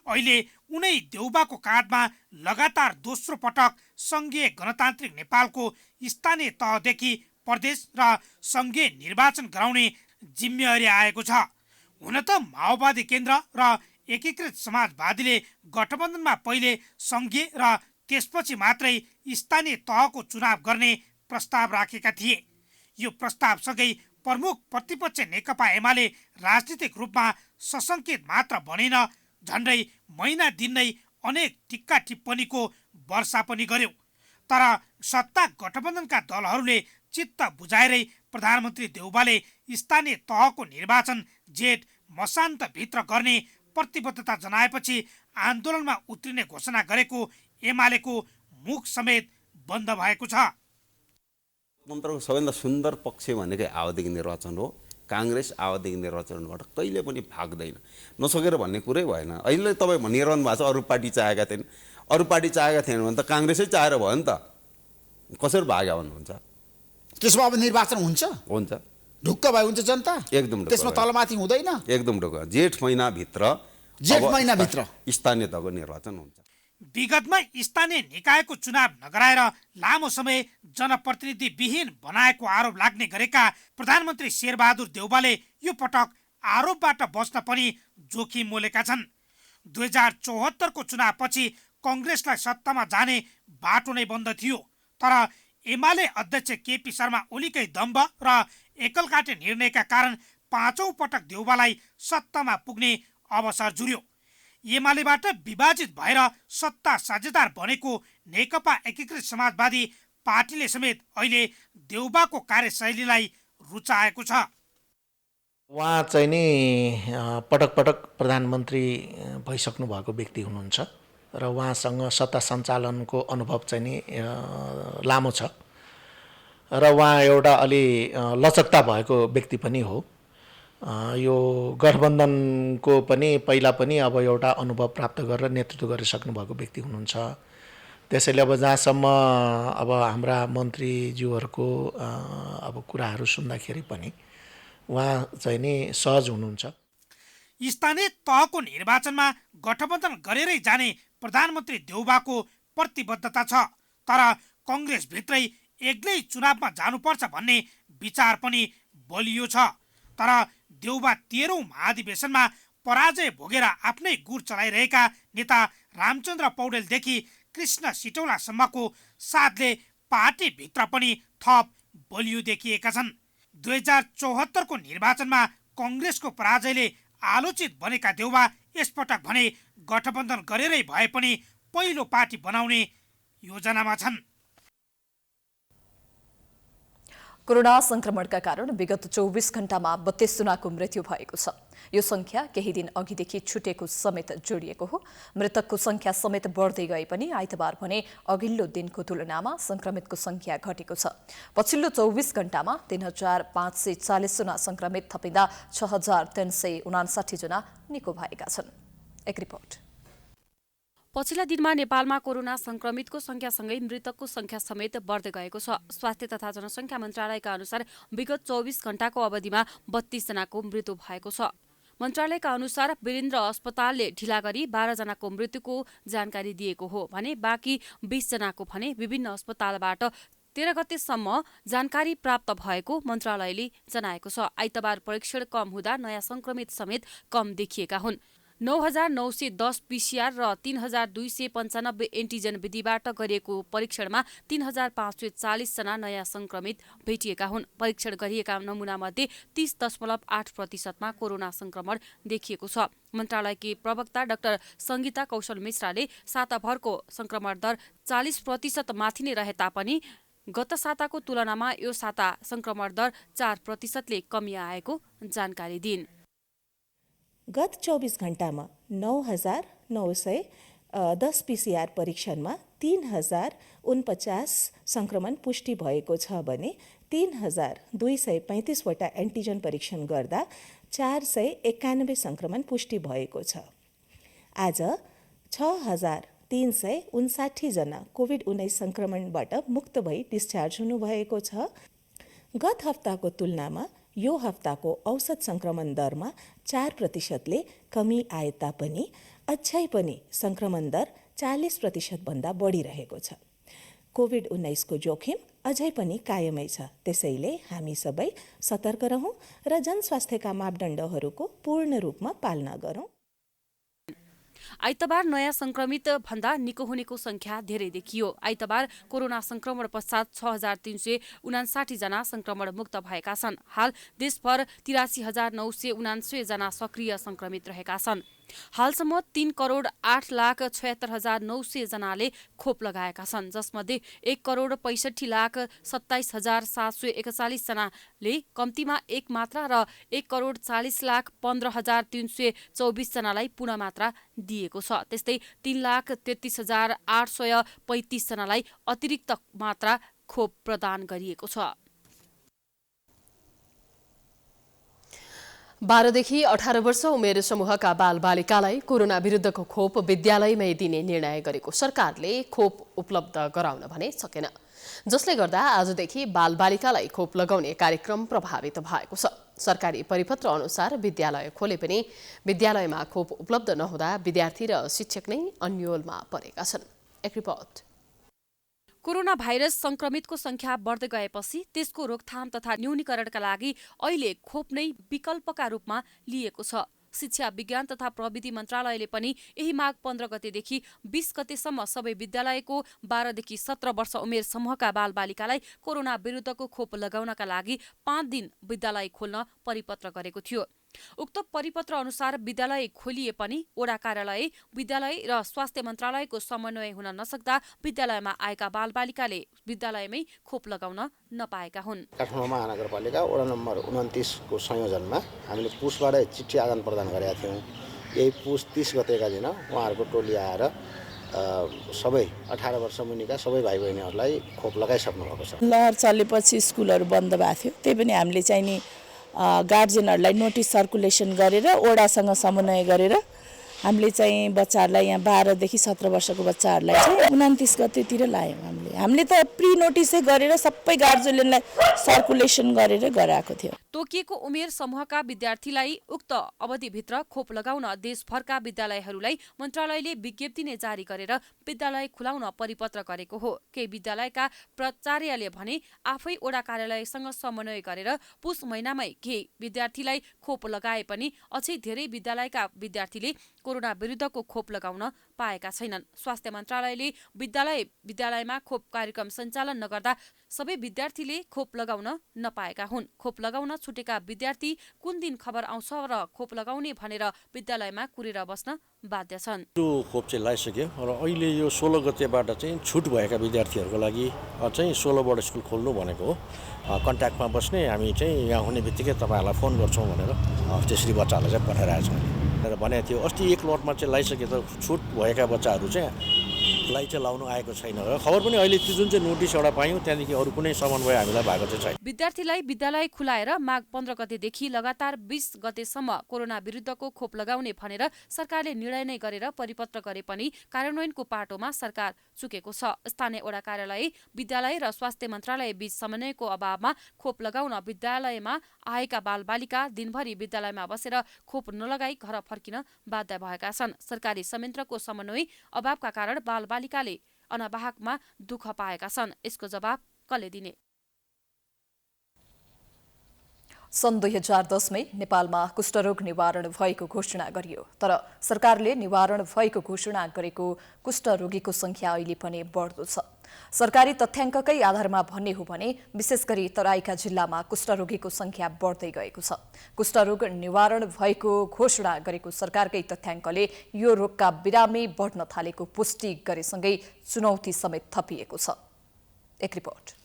अहिले उनै देउबाको काँधमा लगातार दोस्रो पटक संघीय गणतान्त्रिक नेपालको स्थानीय तहदेखि प्रदेश र संघीय निर्वाचन गराउने जिम्मेवारी आएको छ। हुन त माओवादी केन्द्र र एकीकृत समाजवादीले गठबन्धनमा पहिले संघीय र त्यसपछि मात्रै स्थानीय तहको चुनाव गर्ने प्रस्ताव राखेका थिए। यो प्रस्तावसँगै प्रमुख प्रतिपक्ष नेकपा एमाले राजनीतिक रूपमा सशङ्कित मात्र बनेन, झन्डै महिना दिन नै अनेक टिक्का टिप्पणीको वर्षा पनि गर्यो। तर सत्ता गठबन्धनका दलहरूले चित्त बुझाएरै प्रधानमन्त्री देउबाले स्थानीय तहको निर्वाचन जेठ मसान्तभित्र गर्ने प्रतिबद्धता जनाएपछि आन्दोलनमा उत्रिने घोषणा गरेको एमालेको मुख समेत बन्द भएको छ। लोकतन्त्रको सबैभन्दा सुन्दर पक्ष भनेकै आवधिक निर्वाचन हो। काङ्ग्रेस आवधिक निर्वाचनबाट कहिले पनि भाग्दैन, नसकेर भन्ने कुरै भएन। अहिले तपाईँ भनिरहनु भएको छ अरू पार्टी चाहेका थिएन, अरू पार्टी चाहेका थिएन भने त काङ्ग्रेसै चाहेर भयो नि त, कसरी भाग्यो भन्नुहुन्छ? त्यसमा अब निर्वाचन हुन्छ? हुन्छ, ढुक्क भए हुन्छ जनता, एकदम त्यसमा तलमाथि हुँदैन, एकदम ढुक्क। जेठ महिनाभित्र स्थानीय तहको निर्वाचन हुन्छ। विगतमा स्थानीय निकायको चुनाव नगराएर लामो समय जनप्रतिनिधि विहीन बनाएको आरोप लाग्ने गरेका प्रधानमन्त्री शेरबहादुर देउबाले यो पटक आरोपबाट बच्न पनि जोखिम मोलेका छन्। 2074 को चुनावपछि कांग्रेसलाई सत्तामा जाने बाटो नै बन्द थियो। तर एमाले अध्यक्ष केपी शर्मा ओलीकै दम्भ र एकलकाटे निर्णयका कारण 5औं पटक देउबालाई सत्तामा पुग्ने अवसर जुर्यो। एमालेबाट विभाजित भएर सत्ता साझेदार बनेको नेकपा एकीकृत समाजवादी पार्टीले समेत अहिले देउबाको कार्यशैलीलाई रुचाएको छ। उहाँ चाहिँ नि पटक पटक प्रधानमन्त्री भइसक्नु भएको व्यक्ति हुनुहुन्छ र उहाँसँग सत्ता सञ्चालनको अनुभव चाहिँ नि लामो छ र उहाँ एउटा अलि लचकता भएको व्यक्ति पनि हो। यो गठबन्धनको पनि पहिला पनि अब एउटा अनुभव प्राप्त गरेर नेतृत्व गरिसक्नु भएको व्यक्ति हुनुहुन्छ। त्यसैले अब जहाँसम्म अब हाम्रा मन्त्रीज्यूहरूको अब कुराहरू सुन्दाखेरि पनि उहाँ चाहिँ नि सहज हुनुहुन्छ। स्थानीय तहको निर्वाचनमा गठबन्धन गरेरै जाने प्रधानमन्त्री देउबाको प्रतिबद्धता छ। तर कांग्रेसभित्रै एक्लै चुनावमा जानुपर्छ भन्ने विचार पनि बलियो छ। तर देउबा 13औं महाधिवेशनमा पराजय भोगेर आफ्नै गुर चलाइरहेका नेता रामचन्द्र पौडेलदेखि कृष्ण सिटौलासम्मको साथले पार्टीभित्र पनि थप बलियो देखिएका छन्। 2074 को निर्वाचनमा कङ्ग्रेसको पराजयले आलोचित बनेका देउबा यसपटक भने गठबन्धन गरेरै भए पनि पहिलो पार्टी बनाउने योजनामा छन्। कोरोना संक्रमणका कारण विगत 24 घण्टामा 32 जनाको मृत्यु भएको छ। यो संख्या केही दिन अघिदेखि छुटेको समेत जोडिएको हो। मृतकको संख्या समेत बढ्दै गए पनि आइतबार भने अघिल्लो दिनको तुलनामा संक्रमितको संख्या घटेको छ। पछिल्लो 24 घण्टामा 3540 जना संक्रमित थपिँदा 6359 जना निको भएका छन्। एक रिपोर्ट। पछिल्ला दिनमा नेपालमा कोरोना संक्रमितको संख्यासँगै मृतकको संख्या समेत बढ्दै गएको छ। स्वास्थ्य तथा जनसंख्या मन्त्रालयका अनुसार विगत 24 घण्टाको अवधिमा 32 जनाको मृत्यु भएको छ। मन्त्रालयका अनुसार वीरेन्द्र अस्पतालले ढिला गरी 12 जनाको मृत्युको जानकारी दिएको हो भने बाँकी 20 जनाको भने विभिन्न अस्पतालबाट 13 गतेसम्म जानकारी प्राप्त भएको मन्त्रालयले जनाएको छ। आइतबार परीक्षण कम हुँदा नयाँ संक्रमित समेत कम देखिएका हुन्। 9910 पीसीआर र 3295 एन्टिजन विधिबाट गरिएको परीक्षणमा 3540 जना नयाँ संक्रमित भेटिएका हुन्। परीक्षण गरिएका नमुनामध्ये 30.8% कोरोना संक्रमण देखिएको छ। मन्त्रालयकी प्रवक्ता डाक्टर संगीता कौशल मिश्राले साताभरको संक्रमण दर 40% माथि नै रहे तापनि गत साताको तुलनामा यो साता संक्रमण दर 4% कमी आएको जानकारी दिइन्। गत 24 घण्टामा 9910 पीसीआर परीक्षणमा 3049 संक्रमण पुष्टि भएको छ भने 3235 वटा एन्टिजन परीक्षण गर्दा 491 संक्रमण पुष्टि भएको छ। आज 6359 जना कोभिड-19 संक्रमणबाट मुक्त भई डिस्चार्ज हुनुभएको छ। गत हप्ताको तुलनामा यो हप्ताको औसत संक्रमण दरमा 4% कमी आए तापनि अझै पनि संक्रमण दर 40% भन्दा बढिरहेको छ। कोभिड-19 को जोखिम अझै पनि कायमै छ। त्यसैले हामी सबै सतर्क रहौं र जनस्वास्थ्यका मापदण्डहरूको पूर्ण रूपमा पालना गरौं। आइतबार नयाँ संक्रमित भन्दा निको हुनेको संख्या धेरै देखियो। आइतबार कोरोना संक्रमण पश्चात 6359 जना संक्रमण मुक्त भएका छन्। हाल देशभर 83979 जना सक्रिय संक्रमित रहेका छन्। हालसम्म 3,08,76,900 जनाले खोप लगाएका छन्, जसमध्ये 1,65,27,741 जनाले कम्तीमा एक मात्रा र 1,40,15,324 जनालाई पुनः मात्रा दिएको छ। त्यस्तै 3,33,835 जनालाई अतिरिक्त मात्रा खोप प्रदान गरिएको छ। 12 देखि 18 वर्ष उमेर समूहका बालबालिकालाई कोरोना विरुद्धको खोप विद्यालयमै दिने निर्णय गरेको सरकारले खोप उपलब्ध गराउन भने सकेन, जसले गर्दा आजदेखि बालबालिकालाई खोप लगाउने कार्यक्रम प्रभावित भएको छ। सरकारी परिपत्र अनुसार विद्यालय खोले पनि विद्यालयमा खोप उपलब्ध नहुँदा विद्यार्थी र शिक्षक नै अन्योलमा परेका छन्। एक रिपोर्ट। कोरोना भाइरस संक्रमितको संख्या बढ्दै गएपछि त्यसको रोकथाम तथा न्यूनीकरणका लागि अहिले खोप नै विकल्पका रूपमा लिएको छ। शिक्षा विज्ञान तथा प्रविधि मन्त्रालयले पनि यही माघ 15 गतेदेखि 20 गतेसम्म सबै विद्यालयको 12 देखि 17 वर्ष उमेर समूहका बालबालिकालाई कोरोना विरुद्धको खोप लगाउनका लागि 5 दिन विद्यालय खोल्न परिपत्र गरेको थियो। उक्त परिपत्र अनुसार विद्यालय खोलिए पनि वडा कार्यालय, विद्यालय र स्वास्थ्य मन्त्रालयको समन्वय हुन नसक्दा विद्यालयमा आएका बालबालिकाले विद्यालयमै खोप लगाउन नपाएका हुन्। काठमाडौँ महानगरपालिका वडा नम्बर 29 को संयोजनमा हामीले पुसबाट चिठी आदान प्रदान गरेका थियौँ। यही पुस 30 गतेका दिन उहाँहरूको टोली आएर सबै 18 वर्ष मुनिका सबै भाइ बहिनीहरूलाई खोप लगाइसक्नु भएको छ। लहर चलेपछि स्कुलहरू बन्द भएको थियो, त्यही पनि हामीले चाहिँ नि गार्जियनहरूलाई नोटिस सर्कुलेसन गरेर वडासँग समन्वय गरेर हामीले चाहिँ बच्चाहरूलाई यहाँ 12 देखि 17 वर्षको बच्चाहरूलाई चाहिँ 29 गतेतिर लायौँ हामीले। हामीले त प्री नोटिसै गरेर सबै गार्जियनलाई सर्कुलेसन गरेर गराएको थियो। तोकिएको उमेर समूहका विद्यार्थीलाई उक्त अवधिभित्र खोप लगाउन देशभरका विद्यालयहरूलाई मन्त्रालयले विज्ञप्ति नै जारी गरेर विद्यालय खुलाउन परिपत्र गरेको हो। केही विद्यालयका प्राचार्यले भने आफै वडा कार्यालयसँग समन्वय गरेर पुस महिनामै केही विद्यार्थीलाई खोप लगाए पनि अझै धेरै विद्यालयका विद्यार्थीले कोरोना विरुद्धको खोप लगाउन पाएका छैनन्। स्वास्थ्य मन्त्रालयले विद्यालयमा खोप कार्यक्रम सञ्चालन नगर्दा सबै विद्यार्थीले खोप लगाउन नपाएका हुन्। खोप लगाउन छुटेका विद्यार्थी कुन दिन खबर आउँछ र खोप लगाउने भनेर विद्यालयमा कुरेर बस्न बाध्य छन्। यो खोप चाहिँ लगाइसक्यो र अहिले यो 16 गतेबाट चाहिँ छुट भएका विद्यार्थीहरूको लागि चाहिँ 16बाट स्कुल खोल्नु भनेको हो। कन्ट्याक्टमा बस्ने हामी चाहिँ यहाँ हुने बित्तिकै तपाईँहरूलाई फोन गर्छौँ भनेर त्यसरी बच्चाहरूलाई चाहिँ पठाइरहेको छ भनेको थियो। अस्ति एक लटमा चाहिँ लगाइसके त छुट भएका बच्चाहरू चाहिँ लाउनु आएको छैन र खबर पनि अहिले जुन चाहिँ नोटिस एउटा पायौँ त्यहाँदेखि अरू कुनै समन्वय हामीलाई भएको चाहिँ छैन। विद्यार्थीलाई विद्यालय खुलाएर माघ 15 गतेदेखि लगातार 20 गतेसम्म कोरोना विरुद्धको खोप लगाउने भनेर सरकारले निर्णय नै गरेर परिपत्र गरे पनि कार्यान्वयनको पाटोमा सरकार चुकेको छ। स्थानीय वडा कार्यालय, विद्यालय र स्वास्थ्य मन्त्रालय बीच समन्वयको अभावमा खोप लगाउन विद्यालयमा आएका बालबालिका दिनभरि विद्यालयमा बसेर खोप नलगाई घर फर्किन बाध्य भएका छन्। सरकारी संयन्त्रको समन्वय अभावका कारण बालबालिकाले अनावाहकमा दुःख पाएका छन्। यसको जवाब कसले दिने? सन् 2010मै नेपालमा कुष्ठरोग निवारण भएको घोषणा गरियो, तर सरकारले निवारण भएको घोषणा गरेको कुष्ठरोगीको संख्या अहिले पनि बढ्दो छ। सरकारी तथ्याङ्ककै आधारमा भन्ने हो भने विशेष गरी तराईका जिल्लामा कुष्ठरोगीको संख्या बढ्दै गएको छ। कुष्ठरोग निवारण भएको घोषणा गरेको सरकारकै तथ्याङ्कले यो रोगका बिरामी बढ्न थालेको पुष्टि गरेसँगै चुनौती समेत थपिएको छ। एक रिपोर्ट।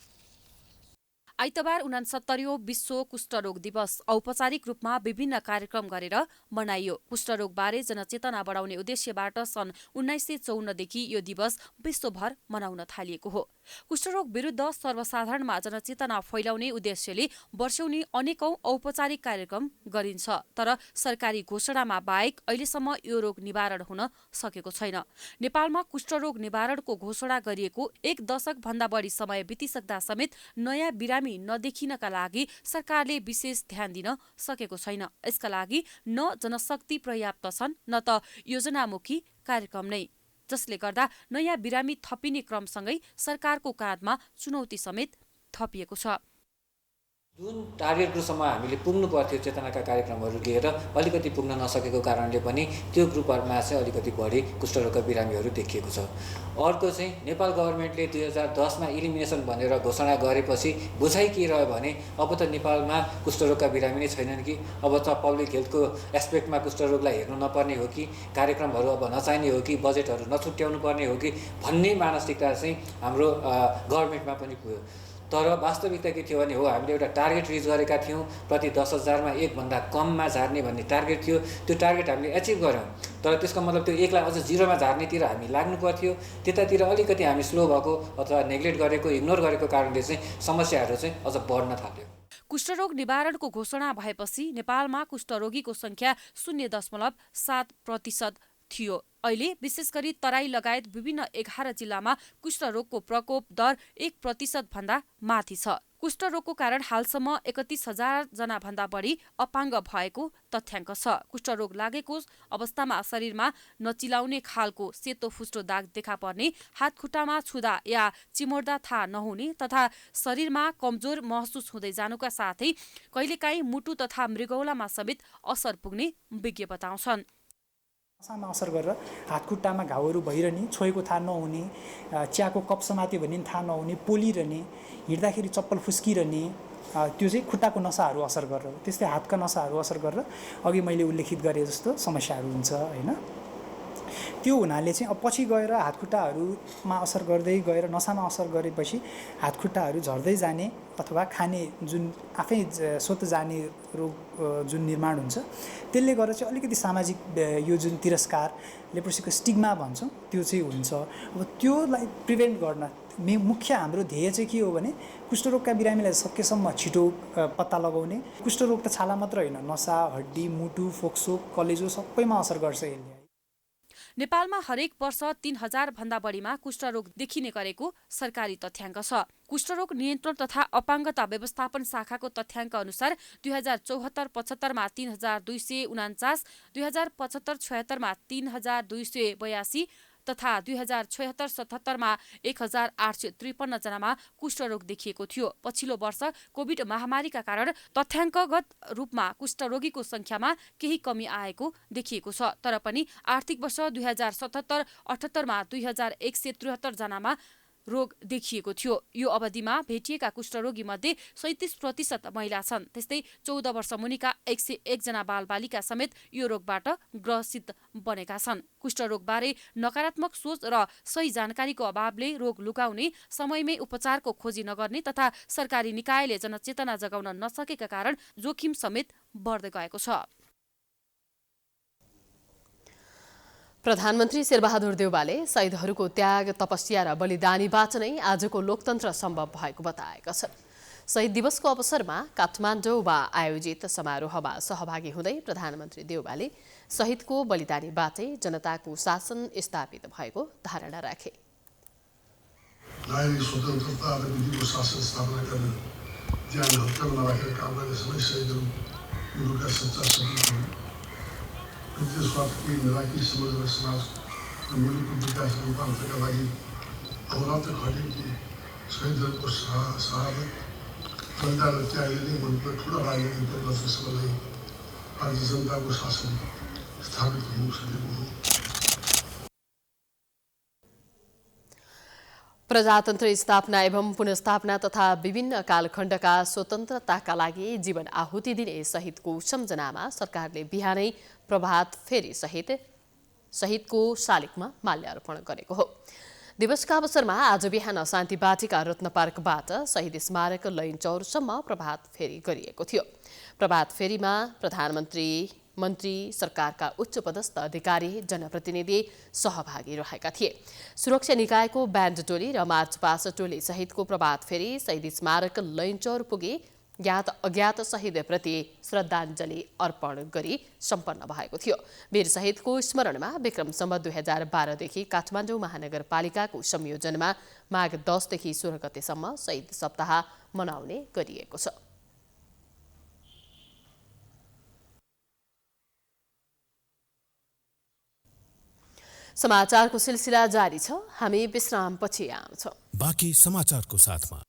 आइतबार 69औं विश्व कुष्ठरोग दिवस औपचारिक रूपमा विभिन्न कार्यक्रम गरेर मनाइयो। कुष्ठरोगबारे जनचेतना बढाउने उद्देश्यबाट सन् 1954 देखि यो दिवस विश्वभर मनाउन थालिएको हो। कुष्ठरोग विरुद्ध सर्वसाधारणमा जनचेतना फैलाउने उद्देश्यले वर्षौनी अनेकौं औपचारिक कार्यक्रम गरिन्छ, तर सरकारी घोषणामा बाहेक अहिलेसम्म यो रोग निवारण हुन सकेको छैन। नेपालमा कुष्ठरोग निवारणको घोषणा गरिएको 1 दशक भन्दा बढी समय बितिसक्दा समेत नयाँ बिरामी नदेखिनका लागि सरकारले विशेष ध्यान दिन सकेको छैन। यसका लागि न जनशक्ति पर्याप्त छन् न त योजनामुखी कार्यक्रम नै, जसले गर्दा नयाँ बिरामी थपिने क्रमसँगै सरकारको काँधमा चुनौती समेत थपिएको छ। जुन टार्गेट ग्रुपसम्म हामीले पुग्नु पर्थ्यो चेतनाका कार्यक्रमहरू लिएर अलिकति पुग्न नसकेको कारणले पनि त्यो ग्रुपहरूमा चाहिँ अलिकति बढी कुष्ठरोगका बिरामीहरू देखिएको छ। अर्को चाहिँ नेपाल गभर्मेन्टले 2010मा इलिमिनेसन भनेर घोषणा गरेपछि बुझाइ के रह्यो भने अब त नेपालमा कुष्ठरोगका बिरामी नै छैनन् कि अब त पब्लिक हेल्थको एस्पेक्टमा कुष्ठरोगलाई हेर्नु नपर्ने हो कि कार्यक्रमहरू अब नचाहिने हो कि बजेटहरू नछुट्याउनु पर्ने हो कि भन्ने मानसिकता चाहिँ हाम्रो गभर्मेन्टमा पनि पुग्यो। तर वास्तविकता के थियो भने हो हामीले एउटा टार्गेट रिच गरेका थियौँ, प्रति 10,000मा 1 भन्दा कममा झार्ने भन्ने टार्गेट थियो। त्यो टार्गेट हामीले एचिभ गऱ्यौँ, तर त्यसको मतलब त्यो 1 लाई अझ 0मा झार्नेतिर हामी लाग्नु पर्थ्यो। त्यतातिर अलिकति हामी स्लो भएको अथवा नेग्लेक्ट गरेको, इग्नोर गरेको कारणले चाहिँ समस्याहरू चाहिँ अझ बढ्न थाल्यो। कुष्ठरोग निवारणको घोषणा भएपछि नेपालमा कुष्ठरोगीको संख्या 0.7% थियो। अहिले विशेष गरी तराई लगायत विभिन्न 11 जिल्लामा कुष्ठरोगको प्रकोप दर 1% भन्दा माथि छ। कुष्ठरोगको कारण हालसम्म 31,000 जना भन्दा बढी अपाङ्ग भएको तथ्याङ्क छ। कुष्ठरोग लागेको अवस्थामा शरीरमा नचिलाउने खालको सेतो फुस्टो दाग देखा पर्ने, हात खुट्टामा छुँदा या चिमोड्दा थाहा नहुने तथा शरीरमा कमजोर महसुस हुँदै जानुका साथै कहिलेकाहीँ मुटु तथा मृगौलामा समेत असर पुग्ने विज्ञ बताउँछन्। नसामा असर गरेर हातखुट्टामा घाउहरू भइरहने, छोएको थाहा नहुने, चियाको कप समात्यो भने थाहा नहुने, पोलिरहने, हिँड्दाखेरि चप्पल फुस्किरहने, त्यो चाहिँ खुट्टाको नसाहरू असर गरेर, त्यस्तै हातका नसाहरू असर गरेर अघि मैले उल्लेखित गरे जस्तो समस्याहरू हुन्छ हैन। त्यो हुनाले चाहिँ अब पछि गएर हातखुट्टाहरूमा असर गर्दै गएर नसामा असर गरेपछि हातखुट्टाहरू झर्दै जाने अथवा खाने जुन आफै स्वतः जाने रोग जुन निर्माण हुन्छ, त्यसले गर्दा चाहिँ अलिकति सामाजिक यो जुन तिरस्कार, लेप्रोसीको स्टिग्मा भन्छौँ त्यो चाहिँ हुन्छ। अब त्योलाई प्रिभेन्ट गर्न मुख्य हाम्रो ध्येय चाहिँ के हो भने कुष्ठरोगका बिरामीलाई सकेसम्म छिटो पत्ता लगाउने। कुष्ठरोग त छाला मात्र होइन, नसा, हड्डी, मुटु, फोक्सो, कलेजो सबैमा असर गर्छ यसले। नेपालमा हरेक वर्ष 3000 भन्दा बढीमा कुष्ठरोग देखिने गरेको सरकारी तथ्याङ्क छ। कुष्ठरोग नियन्त्रण तथा अपाङ्गता व्यवस्थापन शाखाको तथ्याङ्क अनुसार 2074-75 मा 3249, 2075-76 मा 3282 तथा 2076-77 मा 1853 जनामा कुष्ठरोग देखिएको थियो। पछिल्लो वर्ष कोभिड महामारीका कारण तथ्याङ्कगत रूपमा कुष्ठरोगीको संख्यामा केही कमी आएको देखिएको छ। तर पनि आर्थिक वर्ष 2077-78 मा 2173 जनामा रोग देखिएको थियो। यो अवधिमा भेटिएका कुष्ठरोगी मध्ये 37% महिला छन्। त्यस्तै 14 वर्ष मुनिका 101 जना बालबालिका समेत यो रोगबाट ग्रसित बनेका छन्। कुष्ठरोगबारे नकारात्मक सोच र सही जानकारीको अभावले रोग लुकाउने, समयमै उपचारको खोजी नगर्ने तथा सरकारी निकायले जनचेतना जगाउन नसकेका कारण जोखिम समेत बढ्दै गएको छ। प्रधानमन्त्री शेरबहादुर देउवाले शहीदहरूको त्याग, तपस्या र बलिदानीबाट नै आजको लोकतन्त्र सम्भव भएको बताएका छन्। शहीद दिवसको अवसरमा काठमाडौँमा आयोजित समारोहमा सहभागी हुँदै प्रधानमन्त्री देउवाले शहीदको बलिदानीबाटै जनताको शासन स्थापित भएको धारणा राखे। स्वतन्त्रता र विधिको शासन स्थापना गर्न ज्यान हत्यामा नराखेर काम गर्ने सबै शहीदहरू मुलुकका सच्चा सपूत हुन्। स्वार्थी नराखी समग्र समाज र मुलुकको विकास रूपान्तरका लागि अवरात्र खटे कि शहीदहरूको शहादत, बलिदान र त्यागले नै मुलुकको ठुला राजनीतिक परिवर्तनसँगै आज जनताको शासन स्थापित हुन सकेको हो। प्रजातन्त्र स्थापना एवं पुनर्स्थापना तथा विभिन्न कालखण्डका स्वतन्त्रताका लागि जीवन आहुति दिने शहीदको सम्झनामा सरकारले बिहानै प्रभात फेरी सहित शहीदको शालिगमा माल्यार्पण गरेको हो। दिवसका अवसरमा आज बिहान शान्ति बाटिका रत्न पार्कबाट शहीद स्मारक लैनचौरसम्म प्रभात फेरी गरिएको थियो। प्रभात फेरीमा प्रधानमन्त्री, मन्त्री, सरकारका उच्च पदस्थ अधिकारी, जनप्रतिनिधि सहभागी रहेका थिए। सुरक्षा निकायको ब्यान्ड टोली र मार्च पास टोली सहितको प्रभात फेरी शहीद स्मारक लैनचौर पुगे ज्ञात अज्ञात शहीदप्रति श्रद्धाञ्जली अर्पण गरी सम्पन्न भएको थियो। वीर शहीदको स्मरणमा विक्रम सम्वत 2012 देखि काठमाडौँ महानगरपालिकाको संयोजनमा माघ 10 देखि 16 गतेसम्म शहीद सप्ताह मनाउने गरिएको छ। समाचारको सिलसिला जारी छ। हामी विश्रामपछि आउँछौँ। बाँकी समाचारको साथमा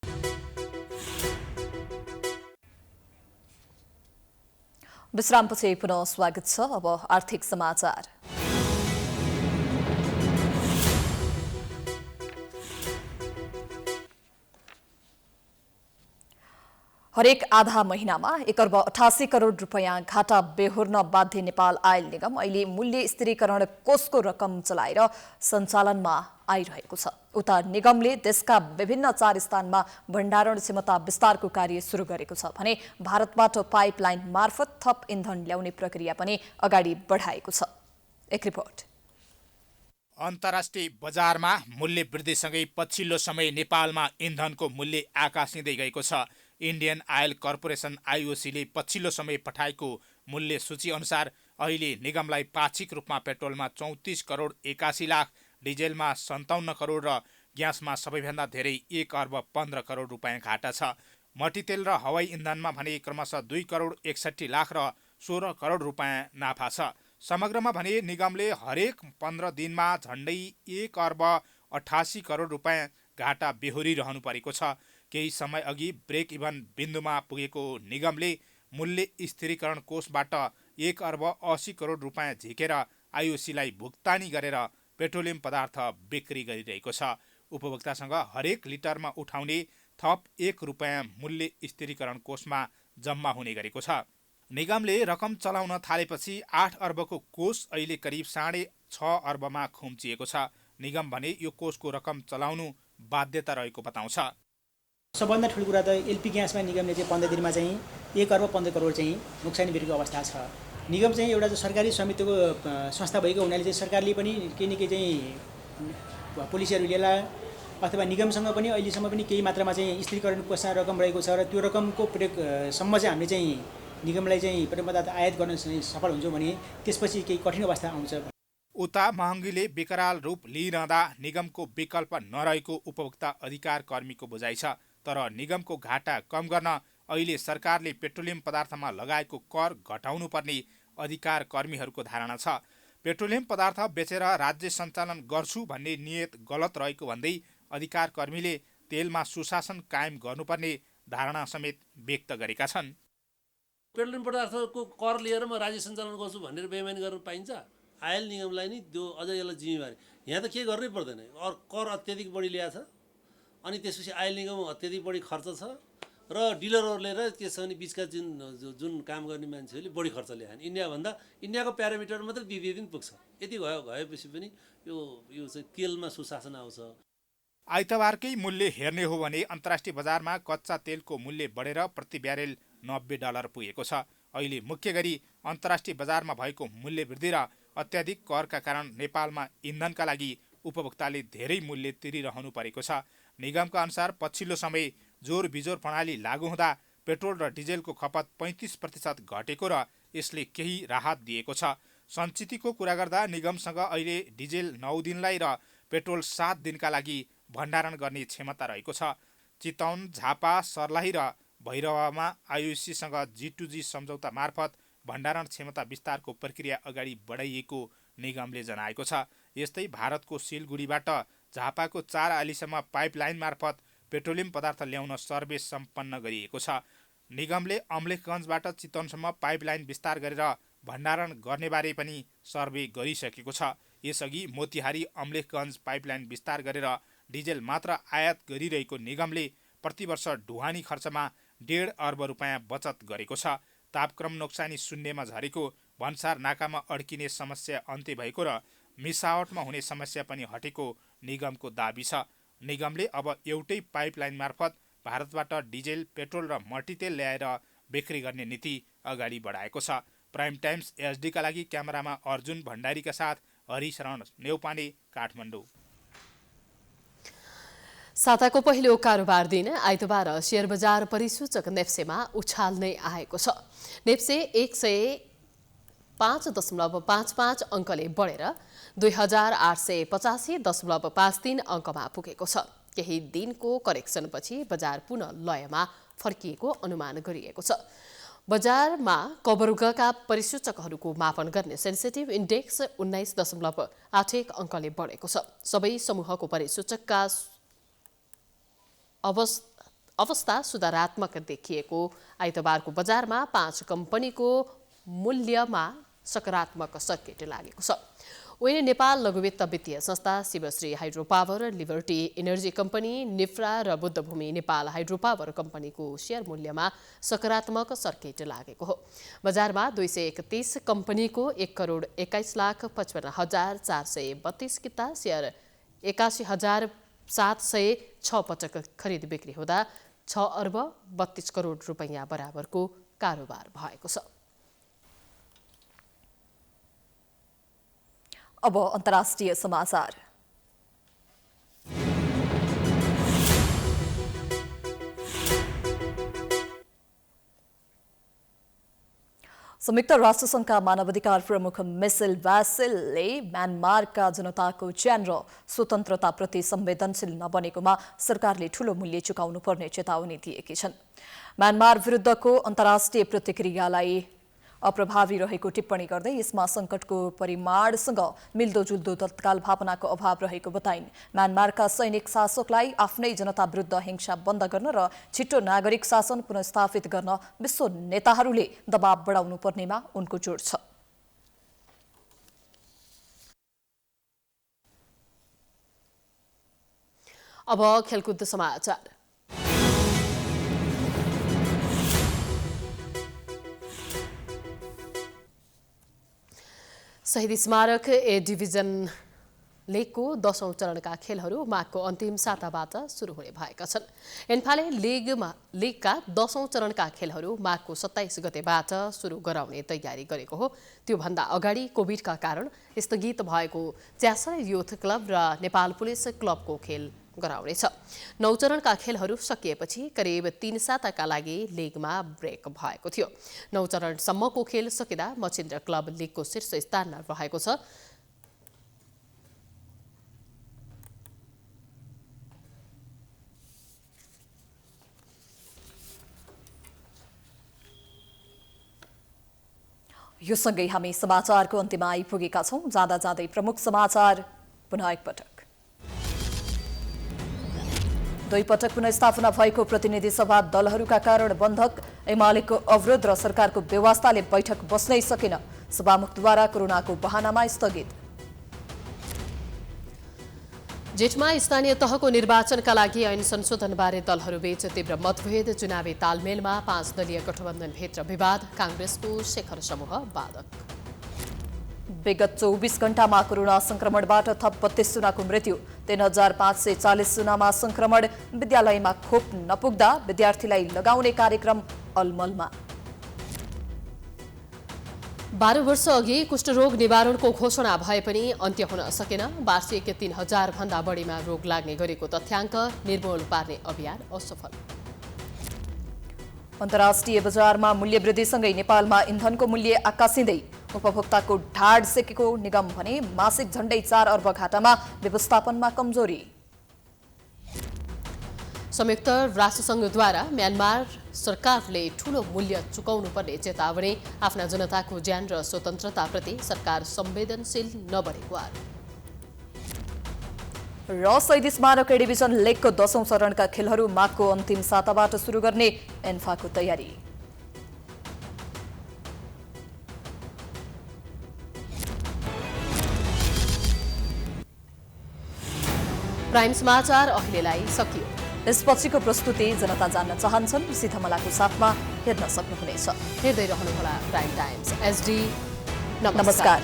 विश्रामपछि पुनः स्वागत छ। अब आर्थिक समाचार। हरेक आधा महिनामा 1 अर्ब 88 करोड रुपैयाँ घाटा बेहोर्न बाध्य नेपाल आयल निगम अहिले मूल्य स्थिरीकरण कोषको रकम चलाएर सञ्चालनमा आइरहेको छ। उता निगमले देशका विभिन्न 4 स्थानमा भण्डारण क्षमता विस्तारको कार्य सुरु गरेको छ भने भारतबाट पाइपलाइन मार्फत थप इन्धन ल्याउने प्रक्रिया पनि अगाडि बढाएको छ। एक रिपोर्ट। अन्तर्राष्ट्रिय बजारमा मूल्य वृद्धिसँगै पछिल्लो समय नेपालमा इन्धनको मूल्य आकाशिँदै गएको छ। इन्डियन आयल कर्पोरेसन आइओसीले पछिल्लो समय पठाएको मूल्य सूची अनुसार अहिले निगमलाई पाक्षिक रूपमा पेट्रोलमा 34 करोड 81 लाख, डिजेलमा 57 करोड र ग्यासमा सबैभन्दा धेरै 1 अर्ब 15 करोड रुपैयाँ घाटा छ। मट्टीतेल र हवाई इन्धनमा भने क्रमशः 2 करोड 61 लाख र 16 करोड रुपैयाँ नाफा छ। समग्रमा भने निगमले हरेक 15 दिनमा झण्डै 1 अर्ब 88 करोड रुपैयाँ घाटा बेहोरिरहनु परेको छ। केही समय अघि ब्रेक इभन बिन्दुमा पुगेको निगमले मूल्य स्थिरीकरण कोषबाट 1 अर्ब 80 करोड रुपैयाँ झिकेर आइओसीलाई भुक्तानी गरेर पेट्रोलियम पदार्थ बिक्री गरिरहेको छ। उपभोक्तासँग हरेक लिटरमा उठाउने थप 1 रुपैयाँ मूल्य स्थिरीकरण कोषमा जम्मा हुने गरेको छ। निगमले रकम चलाउन थालेपछि 8 अर्बको कोष अहिले करिब 6.5 अर्बमा खुम्चिएको छ। निगम भने यो कोषको रकम चलाउनु बाध्यता रहेको बताउँछ। सबभन्दा ठुलो कुरा त एलपी ग्यासमा निगमले चाहिँ 15 दिनमा चाहिँ 1 अर्ब 15 करोड चाहिँ नोक्सानी बेरेको अवस्था छ। निगम चाहिँ एउटा सरकारी स्वामित्वको संस्था भएको हुनाले चाहिँ सरकारले पनि केही न केही चाहिँ पोलिसीहरू लिएला अथवा निगमसँग पनि अहिलेसम्म पनि केही मात्रामा चाहिँ स्थिरीकरण कोषमा रकम रहेको छ र त्यो रकमको प्रयोगसम्म चाहिँ हामीले चाहिँ निगमलाई चाहिँ पेट्रोल पदार्थ आयात गर्न सफल हुन्छौँ भने त्यसपछि केही कठिन अवस्था आउँछ। उता महँगीले विकराल रूप लिइरहँदा निगमको विकल्प नरहेको उपभोक्ता अधिकार कर्मीको बुझाइ छ। तर निगमको घाटा कम गर्न अहिले सरकारले पेट्रोलियम पदार्थमा लगाएको कर घटाउनुपर्ने अधिकार कर्मीहरूको धारणा छ। पेट्रोलियम पदार्थ बेचेर राज्य सञ्चालन गर्छु भन्ने नियत गलत रहेको भन्दै अधिकार कर्मीले तेलमा सुशासन कायम गर्नुपर्ने धारणा समेत व्यक्त गरेका छन्। पेट्रोलियम पदार्थको कर लिएर म राज्य सञ्चालन गर्छु भनेर बेइमानी गर्न पाइन्छ? आयल निगमलाई नि त्यो अझ यसलाई जिम्मेवारी, यहाँ त के गर्नै पर्दैन। कर अत्याधिक बढी ल्याएको छ, अनि त्यसपछि आयल निगम अत्याधिक बढी खर्च छ र डिलरहरूले र त्यसमा बिचका जुन काम गर्ने मान्छेहरूले बढी खर्च ल्याएन। इन्डियाको प्यारामिटर मात्रै दिँदै पुग्छ। यति गएपछि पनि यो चाहिँ तेलमा सुशासन आउँछ। आइतबारकै मूल्य हेर्ने हो भने अन्तर्राष्ट्रिय बजारमा कच्चा तेलको मूल्य बढेर प्रति ब्यारेल $90 पुगेको छ। अहिले मुख्य गरी अन्तर्राष्ट्रिय बजारमा भएको मूल्य वृद्धि र अत्याधिक करका कारण नेपालमा इन्धनका लागि उपभोक्ताले धेरै मूल्य तिरिरहनु परेको छ। निगमका अनुसार पछिल्लो समय जोर बिजोर प्रणाली लागू हुँदा पेट्रोल र डिजेलको खपत 35% घटेको र यसले केही राहत दिएको छ। सञ्चितको कुरा गर्दा निगमसँग अहिले डिजेल 9 दिनलाई र पेट्रोल 7 दिनका लागि भण्डारण गर्ने क्षमता रहेको छ। चितवन, झापा, सर्लाही र भैरवामा आइओसीसँग G2G सम्झौता मार्फत भण्डारण क्षमता विस्तारको प्रक्रिया अगाडि बढाइएको निगमले जनाएको छ। यस्तै भारतको सिलगुडीबाट झापाको 4 आलीसम्म पाइपलाइन मार्फत पेट्रोलियम पदार्थ ल्याउन सर्वे सम्पन्न गरिएको छ। निगमले अमलेखगञ्जबाट चितवनसम्म पाइपलाइन विस्तार गरेर भण्डारण गर्नेबारे पनि सर्वे गरिसकेको छ। यसअघि मोतिहारी अमलेखगञ्ज पाइपलाइन विस्तार गरेर डिजेल मात्र आयात गरिरहेको निगमले प्रतिवर्ष ढुवानी खर्चमा 1.5 अर्ब रुपियाँ बचत गरेको छ। तापक्रम नोक्सानी शून्यमा झरेको, भन्सार नाकामा अड्किने समस्या अन्त्य भएको र मिसावटमा हुने समस्या पनि हटेको निगमको दाबी छ। निगमले अब एउटै पाइपलाइन मार्फत भारतबाट डिजेल, पेट्रोल र मट्टीतेल ल्याएर बिक्री गर्ने नीति अगाडि बढाएको छ। प्राइम टाइम्स एचडीका लागि क्यामेरामा अर्जुन भण्डारीका साथ हरिशरण नेउपाने, काठमाडौँ। साताको पहिलो कारोबार दिन आइतबार शेयर बजार परिसूचक नेप्सेमा उछाल नै आएको छ। नेप्से 105.55 अङ्कले बढेर 2885.53 अङ्कमा पुगेको छ। केही दिनको करेक्सनपछि बजार पुनः लयमा फर्किएको अनुमान गरिएको छ। बजारमा कवर्गका परिसूचकहरूको मापन गर्ने सेन्सिटिभ इन्डेक्स 19.81 अङ्कले बढेको छ। सबै समूहको परिसूचकका अवस्था सुधारात्मक देखिएको आइतबारको बजारमा 5 कम्पनीको मूल्यमा सकारात्मक सर्किट लागेको छ। उहिले नेपाल लघुवित्त वित्तीय संस्था, Shivashree hydro power, Liberty energy company, Nifra र बुद्धभूमि नेपाल हाइड्रो पावर कम्पनीको शेयर मूल्यमा सकारात्मक सर्किट लागेको हो। बजारमा 231 कम्पनीको 1,21,55,432 किता शेयर 81,706 पटक खरिद बिक्री हुँदा 6 अर्ब 32 करोड रुपैयाँ बराबरको कारोबार भएको छ। अब अन्तर्राष्ट्रिय समाचार। संयुक्त राष्ट्रसङ्घका मानवाधिकार प्रमुख मिसेल बासेलले म्यानमारका जनताको ज्यान र स्वतन्त्रताप्रति संवेदनशील नबनेकोमा सरकारले ठूलो मूल्य चुकाउनु पर्ने चेतावनी दिएकी छन्। म्यानमार विरुद्धको अन्तर्राष्ट्रिय प्रतिक्रियालाई अप्रभावी रहेको टिप्पणी गर्दै यसमा संकटको परिमाणसँग मिल्दोजुल्दो तत्काल भावनाको अभाव रहेको बताइन्। म्यानमारका सैनिक शासकलाई आफ्नै जनता विरुद्ध हिंसा बन्द गर्न र छिटो नागरिक शासन पुनर्स्थापित गर्न विश्व नेताहरूले दबाव बढाउनु पर्नेमा उनको जोड छ। अब खेलकुद समाचार। शहीद स्मारक ए डिभिजन लिगको 10औं चरणका खेलहरू माघको अन्तिम साताबाट सुरु हुने भएका छन्। एन्फाले लिगका 10औं चरणका खेलहरू माघको 27 गतेबाट सुरु गराउने तयारी गरेको हो। त्योभन्दा अगाडि कोभिडका कारण स्थगित भएको च्यासर युथ क्लब र नेपाल पुलिस क्लबको खेल गराउनेछ। 9 चरणका खेलहरू सकिएपछि करिब 3 साताका लागि लिगमा ब्रेक भएको थियो। 9 चरणसम्मको खेल सकिँदा मच्छिन्द्र क्लब लिगको शीर्ष स्थानमा रहेको छ। यो सँगै हामी समाचारको अन्त्यमा आइपुगेका छौं। जाँदा जाँदै प्रमुख समाचार पुनः एकपटक। दुई पटक पुनर्स्थापना भएको प्रतिनिधि सभा दलहरूका कारण बन्धक। एमालेको अवरोध र सरकारको व्यवस्थाले बैठक बस्नै सकेन। सभामुखद्वारा कोरोनाको बहानामा स्थगित। जेठमा स्थानीय तहको निर्वाचनका लागि ऐन संशोधनबारे दलहरूबीच तीव्र मतभेद। चुनावी तालमेलमा 5 दलीय गठबन्धनभित्र विवाद। कांग्रेसको शेखर समूह वादक। विगत 24 घण्टामा कोरोना संक्रमणबाट थप 32 जनाको मृत्यु। 3540 जनामा संक्रमण। विद्यालयमा खोप नपुग्दा विद्यार्थीलाई लगाउने कार्यक्रम अलमलमा। 12 वर्ष अघि कुष्ठरोग निवारणको घोषणा भए पनि अन्त्य हुन सकेन। वार्षिक 3000 भन्दा बढीमा रोग लाग्ने गरेको तथ्याङ्क निर्मूल पार्ने अभियान असफल। अन्तर्राष्ट्रिय बजारमा मूल्य वृद्धिसँगै नेपालमा इन्धनको मूल्य आकाशिँदै। उपभोक्ताको ढाड सेकेको निगम भने मासिक झण्डै 4 अर्ब घाटामा व्यवस्थापनमा कमजोरी। संयुक्त राष्ट्रसङ्घद्वारा म्यानमार सरकारले ठूलो मूल्य चुकाउनुपर्ने चेतावनी। आफ्ना जनताको ज्यान र स्वतन्त्रताप्रति सरकार संवेदनशील नबनेको आरोप। र शहीद स्मारक ए डिभिजन लेगको 10औं चरणका खेलहरू माघको अन्तिम साताबाट सुरु गर्ने एन्फाको तयारी। प्राइम समाचार अहिलेलाई सकियो। यसपछिको प्रस्तुति जनता जान्न चाहन्छन् सीधमलाको साथमा हेर्न सक्नुहुनेछ। हेर्दै रहनुहोला प्राइम टाइम्स एसडी। नमस्कार।